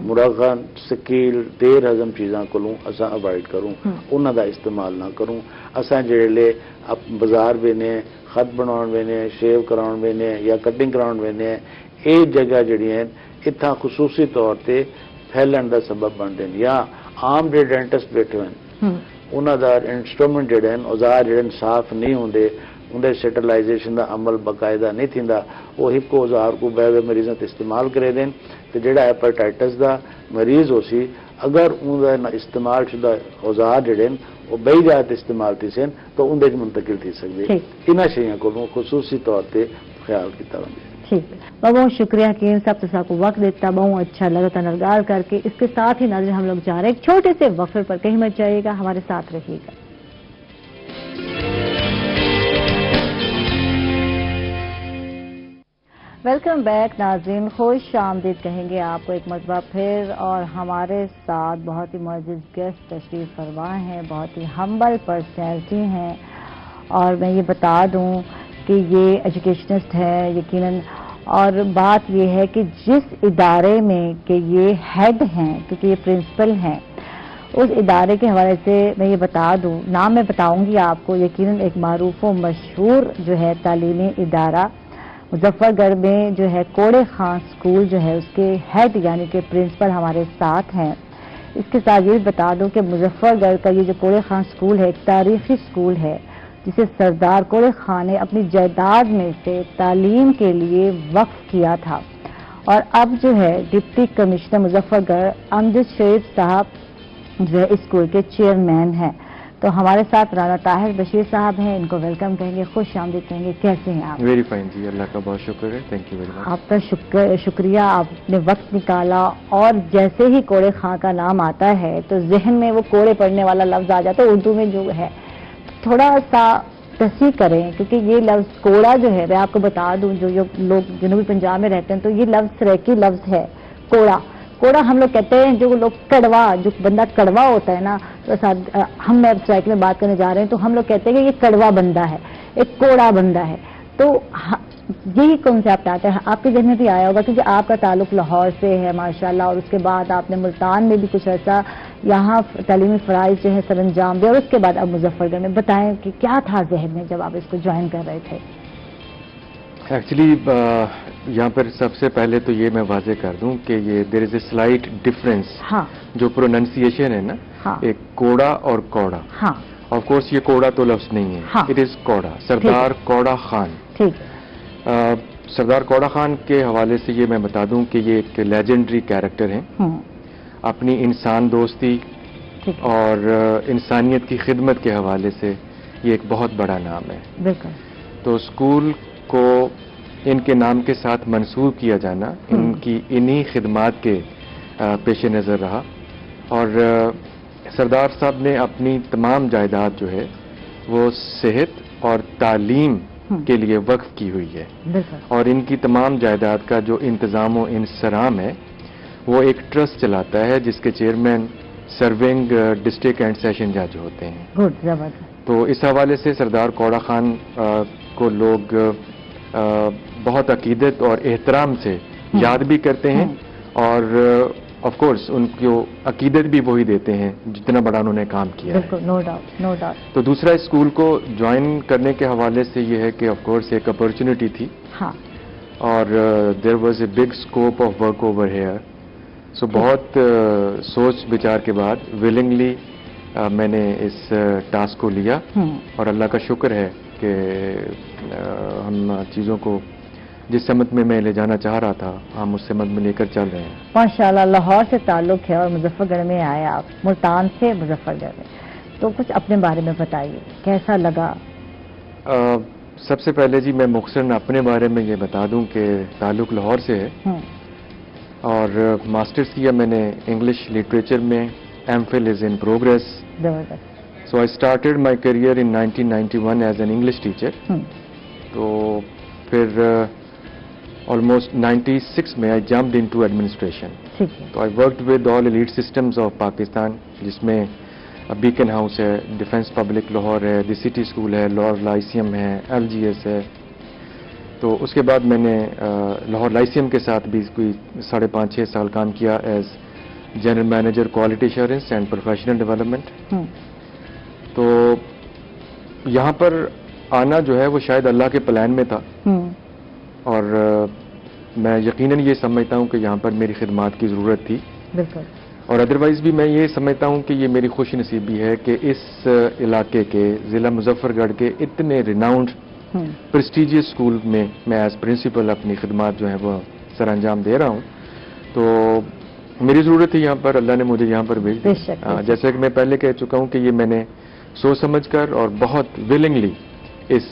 Speaker 4: مرغن سکیل دیر ہضم چیزاں کو اصا اوائڈ کروں انہوں دا استعمال نہ کروں. اصا جڑے بازار وینے خط بناؤ وینے شیو کراؤ وینے یا کٹنگ کراؤ وینے یہ جگہ جڑی ہیں اتنا خصوصی طور تے پھیلن دا سبب بنتے ہیں. یا عام جو ڈینٹسٹ بیٹھے ہوئے انہوں دا انسٹرومنٹ جڑے ہیں اوزار جڑے صاف نہیں ہوندے اندر سیٹلائزیشن دا عمل باقاعدہ نہیں تھیندا وہ ایک اوزار کو بے مریضوں تے استعمال کرے دیں تو جڑا ہیپاٹائٹس دا مریض ہو سی اگر ان استعمال شدہ اوزار جڑے ہیں وہ بئی جات استعمال تھی سن تو اندر منتقل تھی سکتے. انہاں شیئں کو خصوصی طور تے خیال کیتا وے.
Speaker 1: ٹھیک ہے بہت شکریہ حکیم صاحب سے کو وقت دیتا بہت اچھا لگا تنرگار کر کے. اس کے ساتھ ہی ناظرین ہم لوگ جا رہے ہیں ایک چھوٹے سے وقفے پر کہیں مت جائیے گا ہمارے ساتھ رہیے گا. ویلکم بیک ناظرین خوش آمدید کہیں گے آپ کو ایک مرتبہ پھر اور ہمارے ساتھ بہت ہی معزز گیسٹ تشریف فرما ہیں بہت ہی ہمبل پرسنالٹی ہیں اور میں یہ بتا دوں کہ یہ ایجوکیشنسٹ ہے یقیناً اور بات یہ ہے کہ جس ادارے میں کہ یہ ہیڈ ہیں کیونکہ یہ پرنسپل ہیں اس ادارے کے حوالے سے میں یہ بتا دوں نام میں بتاؤں گی آپ کو یقیناً ایک معروف و مشہور جو ہے تعلیمی ادارہ مظفر گڑھ میں جو ہے کوڑے خان اسکول جو ہے اس کے ہیڈ یعنی کہ پرنسپل ہمارے ساتھ ہیں. اس کے ساتھ یہ بتا دوں کہ مظفر گڑھ کا یہ جو کوڑے خان اسکول ہے ایک تاریخی اسکول ہے جسے سردار کوڑے خان نے اپنی جائیداد میں سے تعلیم کے لیے وقف کیا تھا اور اب جو ہے ڈپٹی کمشنر مظفر گڑھ امجد شریف صاحب جو ہے اسکول کے چیئرمین ہیں. تو ہمارے ساتھ رانا طاہر بشیر صاحب ہیں ان کو ویلکم کہیں گے خوش آمدید کہیں گے. کیسے ہیں آپ؟
Speaker 5: ویری فائن جی اللہ کا بہت شکر ہے. Thank you very much.
Speaker 1: آپ کا شکریہ آپ نے وقت نکالا اور جیسے ہی کوڑے خان کا نام آتا ہے تو ذہن میں وہ کوڑے پڑنے والا لفظ آ جاتا ہے اردو میں جو ہے تھوڑا سا تصحیح کریں کیونکہ یہ لفظ کوڑا جو ہے میں آپ کو بتا دوں جو لوگ جنوبی پنجاب میں رہتے ہیں تو یہ لفظ سریکی لفظ ہے. کوڑا کوڑا ہم لوگ کہتے ہیں جو لوگ کڑوا جو بندہ کڑوا ہوتا ہے نا ہم سرائیک میں بات کرنے جا رہے ہیں تو ہم لوگ کہتے ہیں کہ یہ کڑوا بندہ ہے ایک کوڑا بندہ ہے. تو یہی کنسیپٹ آتا ہے آپ کے ذہن میں بھی آیا ہوگا کیونکہ آپ کا تعلق لاہور سے ہے ماشاءاللہ اور اس کے بعد آپ نے ملتان میں بھی کچھ ایسا یہاں تعلیمی فرائض جو ہے سر انجام دیا اور اس کے بعد اب مظفر گڑھ میں بتائیں کہ کیا تھا ذہن میں جب آپ اس کو جوائن کر رہے تھے؟
Speaker 5: ایکچولی یہاں پر سب سے پہلے تو یہ میں واضح کر دوں کہ یہ دیر از اے سلائٹ ڈفرینس جو پروننسیشن ہے نا ایک کوڑا اور کوڑا. آف کورس یہ کوڑا تو لفظ نہیں ہے اٹ از کوڑا. سردار کوڑا خان سردار کوڑا خان کے حوالے سے یہ میں بتا دوں کہ یہ ایک لیجنڈری کیریکٹر ہیں. اپنی انسان دوستی اور انسانیت کی خدمت کے حوالے سے یہ ایک بہت بڑا نام ہے. تو اسکول کو ان کے نام کے ساتھ منسوب کیا جانا ان کی انہی خدمات کے پیش نظر رہا اور سردار صاحب نے اپنی تمام جائیداد جو ہے وہ صحت اور تعلیم کے لیے وقف کی ہوئی ہے اور ان کی تمام جائیداد کا جو انتظام و انصرام ہے وہ ایک ٹرسٹ چلاتا ہے جس کے chairman serving district and session جج ہوتے ہیں. تو اس حوالے سے سردار کوڑا خان کو لوگ بہت عقیدت اور احترام سے یاد بھی کرتے ہیں اور آف کورس ان کو عقیدت بھی وہی دیتے ہیں جتنا بڑا انہوں نے کام کیا ہے.
Speaker 1: No doubt.
Speaker 5: تو دوسرا اسکول کو جوائن کرنے کے حوالے سے یہ ہے کہ آف کورس ایک اپرچونٹی تھی اور there was a big scope of work over here. So بہت سوچ بچار کے بعد ولنگلی میں نے اس ٹاسک کو لیا اور اللہ کا شکر ہے کہ ہم چیزوں کو جس سمت میں لے جانا چاہ رہا تھا ہم اس سمت میں لے کر چل رہے ہیں.
Speaker 1: ماشاءاللہ لاہور سے تعلق ہے اور مظفر گڑھ میں آئے آپ ملتان سے مظفر گڑھ میں تو کچھ اپنے بارے میں بتائیے کیسا لگا؟
Speaker 5: سب سے پہلے جی میں مختصراً اپنے بارے میں یہ بتا دوں کہ تعلق لاہور سے ہے اور ماسٹرز کیا میں نے انگلش لٹریچر میں, M Phil is in progress. So I started my career in 1991 as an English teacher. تو پھر آلموسٹ 96 میں I jumped into administration. تو I worked with all elite systems of Pakistan, جس میں بیکن ہاؤس ہے, Defence Public Lahore ہے, the City School ہے, Lahore Lyceum ہے, ایل جی ایس ہے. تو اس کے بعد میں نے لاہور لائسیم کے ساتھ بھی کوئی 5.5-6 سال کام کیا as general manager quality assurance and professional development. تو یہاں پر آنا جو ہے وہ شاید اللہ کے پلان میں تھا, اور میں یقیناً یہ سمجھتا ہوں کہ یہاں پر میری خدمات کی ضرورت تھی.
Speaker 1: بالکل.
Speaker 5: اور ادروائز بھی میں یہ سمجھتا ہوں کہ یہ میری خوش نصیبی ہے کہ اس علاقے کے ضلع مظفر گڑھ کے اتنے ریناؤنڈ پریسٹیجیس اسکول میں ایز پرنسپل اپنی خدمات جو ہیں وہ سر انجام دے رہا ہوں. تو میری ضرورت تھی یہاں پر, اللہ نے مجھے یہاں پر بھیج دیا. جیسے کہ میں پہلے کہہ چکا ہوں کہ یہ میں نے سوچ سمجھ کر اور بہت ولنگلی اس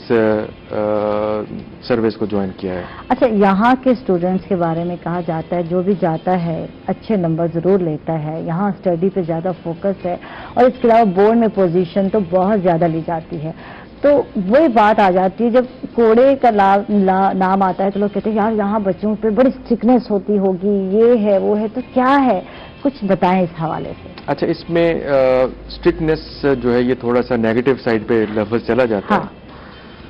Speaker 5: سروس کو جوائن کیا ہے.
Speaker 1: اچھا, یہاں کے اسٹوڈنٹس کے بارے میں کہا جاتا ہے جو بھی جاتا ہے اچھے نمبر ضرور لیتا ہے, یہاں اسٹڈی پہ زیادہ فوکس ہے, اور اس کے علاوہ بورڈ میں پوزیشن تو بہت زیادہ لی جاتی ہے. تو وہی بات آ جاتی ہے جب کوڑے کا نام آتا ہے تو لوگ کہتے ہیں یار یہاں بچوں پہ بڑی اسٹرکٹنیس ہوتی ہوگی, یہ ہے وہ ہے, تو کیا ہے کچھ بتائیں اس حوالے سے.
Speaker 5: اچھا, اس میں اسٹرکٹنیس جو ہے یہ تھوڑا سا نیگیٹو سائڈ پہ لفظ چلا جاتا ہے.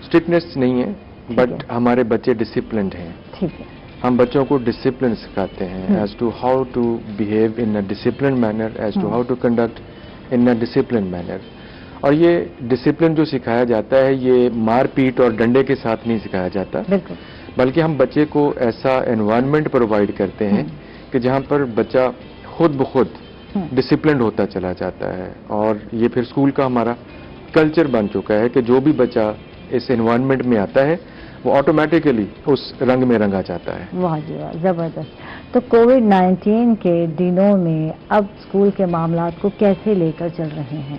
Speaker 5: اسٹرکٹنیس نہیں ہے, بٹ ہمارے بچے ڈسپلنڈ ہیں.
Speaker 1: ٹھیک ہے.
Speaker 5: ہم بچوں کو ڈسپلن سکھاتے ہیں as to how to behave in a discipline manner, as to how to conduct in a discipline manner. اور یہ ڈسپلن جو سکھایا جاتا ہے یہ مار پیٹ اور ڈنڈے کے ساتھ نہیں سکھایا جاتا, بلکہ ہم بچے کو ایسا انوائرمنٹ پرووائڈ کرتے ہیں کہ جہاں پر بچہ خود بخود ڈسپلنڈ ہوتا چلا جاتا ہے. اور یہ پھر اسکول کا ہمارا کلچر بن چکا ہے کہ جو بھی بچہ اس انوائرمنٹ میں آتا ہے وہ آٹومیٹیکلی اس رنگ میں رنگا جاتا ہے.
Speaker 1: واہ جی واہ, زبردست. تو کووڈ-19 کے دنوں میں اب اسکول کے معاملات کو کیسے لے کر چل رہے ہیں؟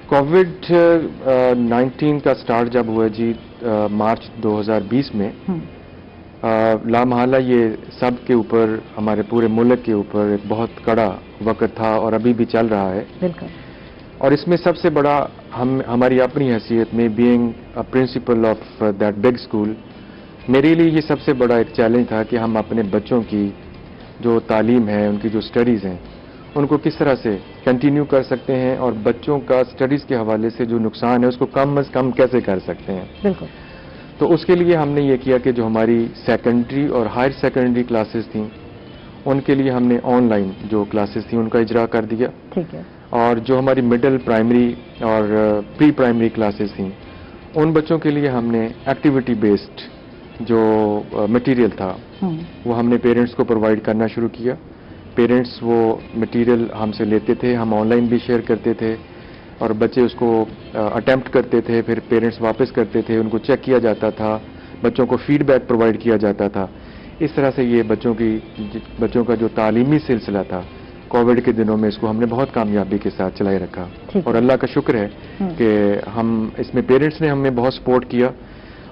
Speaker 5: کووڈ-19 کا سٹارٹ جب ہوا جی مارچ 2020 میں, لامحالہ یہ سب کے اوپر, ہمارے پورے ملک کے اوپر ایک بہت کڑا وقت تھا اور ابھی بھی چل رہا ہے.
Speaker 1: بالکل.
Speaker 5: اور اس میں سب سے بڑا ہماری اپنی حیثیت میں being a principle of that big school, میرے لیے یہ سب سے بڑا ایک چیلنج تھا کہ ہم اپنے بچوں کی جو تعلیم ہے, ان کی جو اسٹڈیز ہیں, ان کو کس طرح سے کنٹینیو کر سکتے ہیں, اور بچوں کا اسٹڈیز کے حوالے سے جو نقصان ہے اس کو کم از کم کیسے کر سکتے ہیں.
Speaker 1: بالکل.
Speaker 5: تو اس کے لیے ہم نے یہ کیا کہ جو ہماری سیکنڈری اور ہائر سیکنڈری کلاسز تھیں ان کے لیے ہم نے آن لائن جو کلاسز تھیں ان کا اجرا کر دیا.
Speaker 1: ٹھیک ہے. اور
Speaker 5: جو ہماری مڈل پرائمری اور پری پرائمری کلاسز تھیں ان بچوں کے لیے ہم نے ایکٹیویٹی بیسڈ جو مٹیریل تھا وہ ہم نے پیرنٹس کو پرووائڈ کرنا شروع کیا. پیرنٹس وہ مٹیریل ہم سے لیتے تھے, ہم آن لائن بھی شیئر کرتے تھے, اور بچے اس کو اٹیمپٹ کرتے تھے, پھر پیرنٹس واپس کرتے تھے, ان کو چیک کیا جاتا تھا, بچوں کو فیڈ بیک پرووائڈ کیا جاتا تھا. اس طرح سے یہ بچوں کا جو تعلیمی سلسلہ تھا کووڈ کے دنوں میں اس کو ہم نے بہت کامیابی کے ساتھ چلائے رکھا. اور اللہ کا شکر ہے کہ ہم اس میں پیرنٹس نے ہمیں بہت سپورٹ کیا,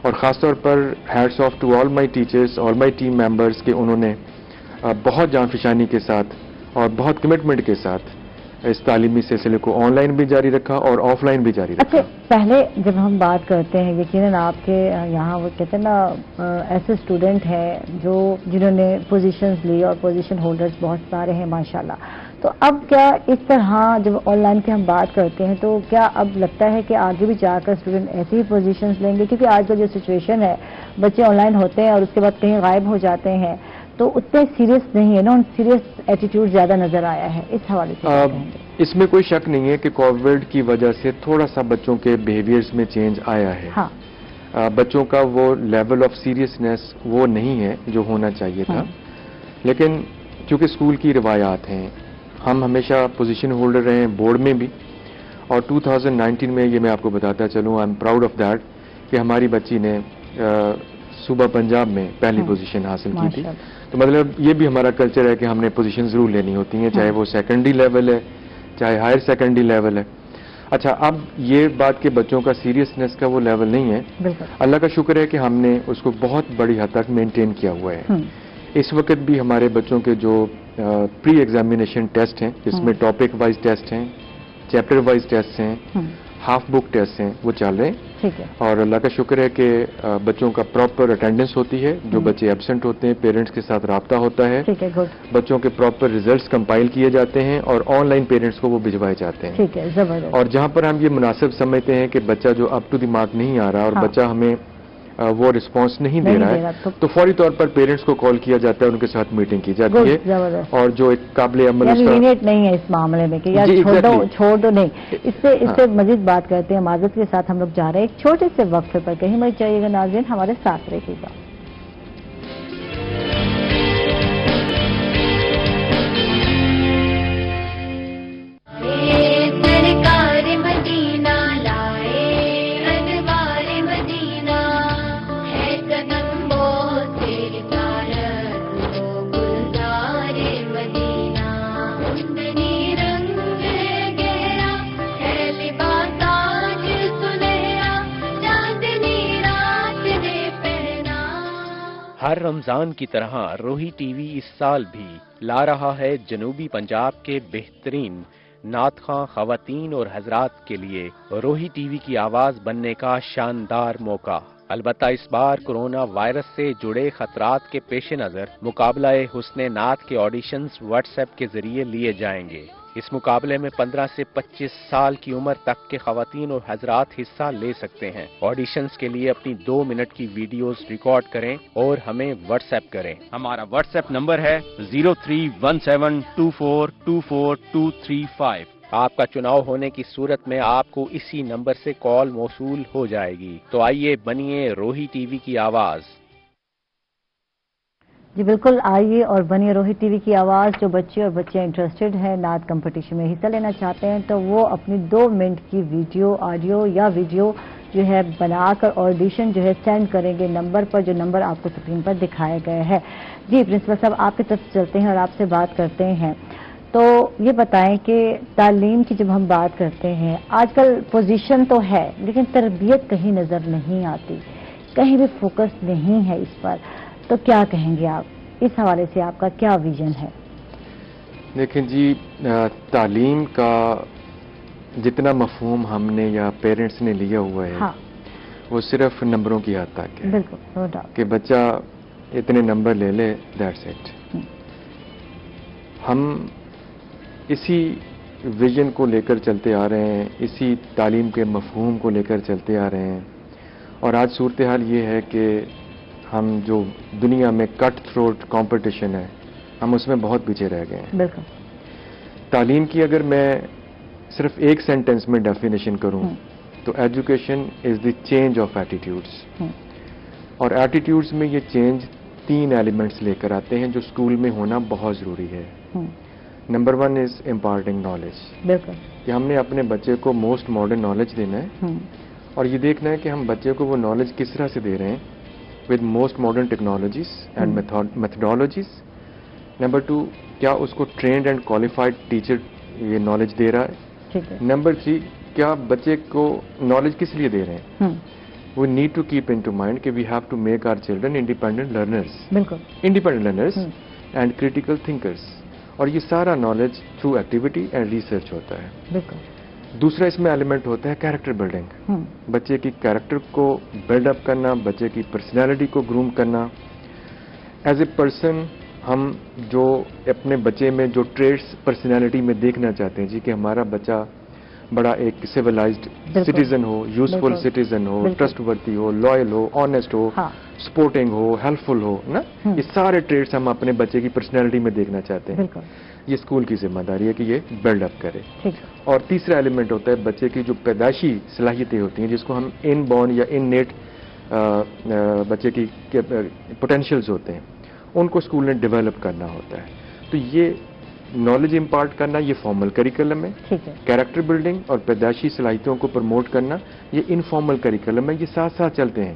Speaker 5: اور خاص طور پر hats off to all my teachers, all my team members کہ انہوں نے بہت جان فشانی کے ساتھ اور بہت کمٹمنٹ کے ساتھ اس تعلیمی سلسلے کو آن لائن بھی جاری رکھا اور آف لائن بھی جاری رکھا.
Speaker 1: اچھا, پہلے جب ہم بات کرتے ہیں یقیناً آپ کے یہاں وہ کہتے ہیں نا ایسے اسٹوڈنٹ ہیں جنہوں نے پوزیشنز لی اور پوزیشن ہولڈرز بہت سارے ہیں ماشاءاللہ. تو اب کیا اس طرح جب آن لائن کی ہم بات کرتے ہیں تو کیا اب لگتا ہے کہ آگے بھی جا کر اسٹوڈنٹ ایسی ہی پوزیشنز لیں گے؟ کیونکہ آج کل جو سچویشن ہے بچے آن لائن ہوتے ہیں اور اس کے بعد کہیں غائب ہو جاتے ہیں تو اتنے سیریس نہیں ہے نا, سیریس ایٹیٹیوڈ زیادہ نظر آیا ہے. اس حوالے سے
Speaker 5: اس میں کوئی شک نہیں ہے کہ کووڈ کی وجہ سے تھوڑا سا بچوں کے بیہیویئرز میں چینج آیا ہے. بچوں کا وہ لیول آف سیریسنیس وہ نہیں ہے جو ہونا چاہیے تھا. لیکن چونکہ اسکول کی روایات ہیں, ہم ہمیشہ پوزیشن ہولڈر رہے ہیں بورڈ میں بھی, اور 2019 میں یہ میں آپ کو بتاتا چلوں I am proud of that کہ ہماری بچی نے صوبہ پنجاب میں پہلی پوزیشن حاصل کی تھی. تو مطلب یہ بھی ہمارا کلچر ہے کہ ہم نے پوزیشن ضرور لینی ہوتی ہیں, چاہے وہ سیکنڈری لیول ہے چاہے ہائر سیکنڈری لیول ہے. اچھا اب یہ بات کہ بچوں کا سیریسنس کا وہ لیول نہیں ہے،
Speaker 1: بالکل
Speaker 5: اللہ کا شکر ہے کہ ہم نے اس کو بہت بڑی حد تک مینٹین کیا ہوا ہے. اس وقت بھی ہمارے بچوں کے جو پری ایگزامینیشن ٹیسٹ ہیں جس میں ٹاپک وائز ٹیسٹ ہیں، چیپٹر وائز ٹیسٹ ہیں، ہاف بک ٹیسٹ ہیں، وہ چل رہے ہیں.
Speaker 1: ٹھیک ہے.
Speaker 5: اور اللہ کا شکر ہے کہ بچوں کا پراپر اٹینڈنس ہوتی ہے، جو بچے ایبسنٹ ہوتے ہیں پیرنٹس کے ساتھ رابطہ ہوتا ہے،
Speaker 1: ٹھیک ہے، گڈ.
Speaker 5: بچوں کے پراپر ریزلٹس کمپائل کیے جاتے ہیں اور آن لائن پیرنٹس کو وہ بھجوائے جاتے ہیں.
Speaker 1: ٹھیک ہے، زبردست.
Speaker 5: اور جہاں پر ہم یہ مناسب سمجھتے ہیں کہ بچہ جو اپ ٹو دی مارک نہیں آ رہا اور بچہ ہمیں وہ رسپانس نہیں دے رہا ہے تو فوری طور پر پیرنٹس کو کال کیا جاتا ہے، ان کے ساتھ میٹنگ کی جاتی ہے، اور جو ایک قابل عمل
Speaker 1: لینیٹ نہیں ہے اس معاملے میں کہ یار چھوڑ دو نہیں. اس سے مزید بات کرتے ہیں. معذرت کے ساتھ ہم لوگ جا رہے ہیں ایک چھوٹے سے وقفے پر، کہیں مت جائیے گا ناظرین، ہمارے ساتھ رہیے گا.
Speaker 6: ہر رمضان کی طرح روہی ٹی وی اس سال بھی لا رہا ہے جنوبی پنجاب کے بہترین نعت خواں خواتین اور حضرات کے لیے روہی ٹی وی کی آواز بننے کا شاندار موقع. البتہ اس بار کورونا وائرس سے جڑے خطرات کے پیش نظر مقابلہ حسن نعت کے آڈیشنز واٹس ایپ کے ذریعے لیے جائیں گے. اس مقابلے میں 15 سے 25 سال کی عمر تک کے خواتین اور حضرات حصہ لے سکتے ہیں. آڈیشنز کے لیے اپنی 2 منٹ کی ویڈیوز ریکارڈ کریں اور ہمیں واٹس ایپ کریں. ہمارا واٹس ایپ نمبر ہے 0317242235. آپ کا چناؤ ہونے کی صورت میں آپ کو اسی نمبر سے کال موصول ہو جائے گی. تو آئیے بنیے روہی ٹی وی کی آواز.
Speaker 1: جی بالکل، آئیے اور بنیے روہی ٹی وی کی آواز. جو بچے اور بچیاں انٹرسٹڈ ہیں نعت کمپٹیشن میں حصہ لینا چاہتے ہیں تو وہ اپنی 2 منٹ کی ویڈیو، آڈیو یا ویڈیو جو ہے بنا کر آڈیشن جو ہے سینڈ کریں گے نمبر پر، جو نمبر آپ کو اسکرین پر دکھائے گئے ہیں. جی پرنسپل صاحب آپ کی طرف چلتے ہیں اور آپ سے بات کرتے ہیں. تو یہ بتائیں کہ تعلیم کی جب ہم بات کرتے ہیں، آج کل پوزیشن تو ہے لیکن تربیت کہیں نظر نہیں آتی، کہیں بھی فوکس نہیں ہے اس پر، تو کیا کہیں گے آپ اس حوالے سے؟ آپ کا کیا ویژن ہے؟
Speaker 5: دیکھیں جی، تعلیم کا جتنا مفہوم ہم نے یا پیرنٹس نے لیا ہوا ہے وہ صرف نمبروں کی حد تک ہے.
Speaker 1: بالکل
Speaker 5: کہ بچہ اتنے نمبر لے لے، دیٹس اٹ. ہم اسی ویژن کو لے کر چلتے آ رہے ہیں، اسی تعلیم کے مفہوم کو لے کر چلتے آ رہے ہیں، اور آج صورتحال یہ ہے کہ ہم جو دنیا میں کٹ تھروٹ کمپٹیشن ہے، ہم اس میں بہت پیچھے رہ گئے ہیں.
Speaker 1: بالکل.
Speaker 5: تعلیم کی اگر میں صرف ایک سینٹنس میں ڈیفینیشن کروں تو education is the change of attitudes. اور ایٹیٹیوڈس میں یہ چینج 3 ایلیمنٹس لے کر آتے ہیں جو اسکول میں ہونا بہت ضروری ہے. نمبر 1 از امپارٹنگ نالج.
Speaker 1: بالکل.
Speaker 5: کہ ہم نے اپنے بچے کو موسٹ ماڈرن نالج دینا ہے اور یہ دیکھنا ہے کہ ہم بچے کو وہ نالج کس طرح سے دے رہے ہیں، with most modern technologies and methodologies. Number 2, کیا اس کو trained and qualified teacher یہ knowledge دے رہا ہے. Number 3, کیا بچے کو knowledge کس لیے دے رہے ہیں. We need to keep into mind کہ we have to make our children independent learners. بالکل. Independent learners and critical thinkers. اور یہ سارا knowledge through activity and research ہوتا ہے. بالکل. دوسرا اس میں ایلیمنٹ ہوتا ہے کیریکٹر بلڈنگ. بچے کی کیریکٹر کو بلڈ اپ کرنا، بچے کی پرسنالٹی کو گروم کرنا. ایز اے پرسن ہم جو اپنے بچے میں جو ٹریٹس پرسنالٹی میں دیکھنا چاہتے ہیں جی کہ ہمارا بچہ بڑا ایک سویلائزڈ سٹیزن ہو، یوزفل سٹیزن ہو، ٹرسٹ ورتھی ہو، لائل ہو، آنےسٹ ہو، سپورٹنگ ہو، ہیلپ فل ہو نا، یہ سارے ٹریٹس ہم اپنے بچے کی پرسنالٹی میں دیکھنا چاہتے ہیں. یہ اسکول کی ذمہ داری ہے کہ یہ بلڈ اپ کرے. اور تیسرا ایلیمنٹ ہوتا ہے بچے کی جو پیدائشی صلاحیتیں ہوتی ہیں جس کو ہم ان بورن یا ان نیٹ بچے کی پوٹینشیلز ہوتے ہیں، ان کو اسکول نے ڈیولپ کرنا ہوتا ہے. تو یہ نالج امپارٹ کرنا یہ فارمل کریکلم ہے. کیریکٹر بلڈنگ اور پیدائشی صلاحیتوں کو پروموٹ کرنا یہ انفارمل کریکلم ہے. یہ ساتھ ساتھ چلتے ہیں.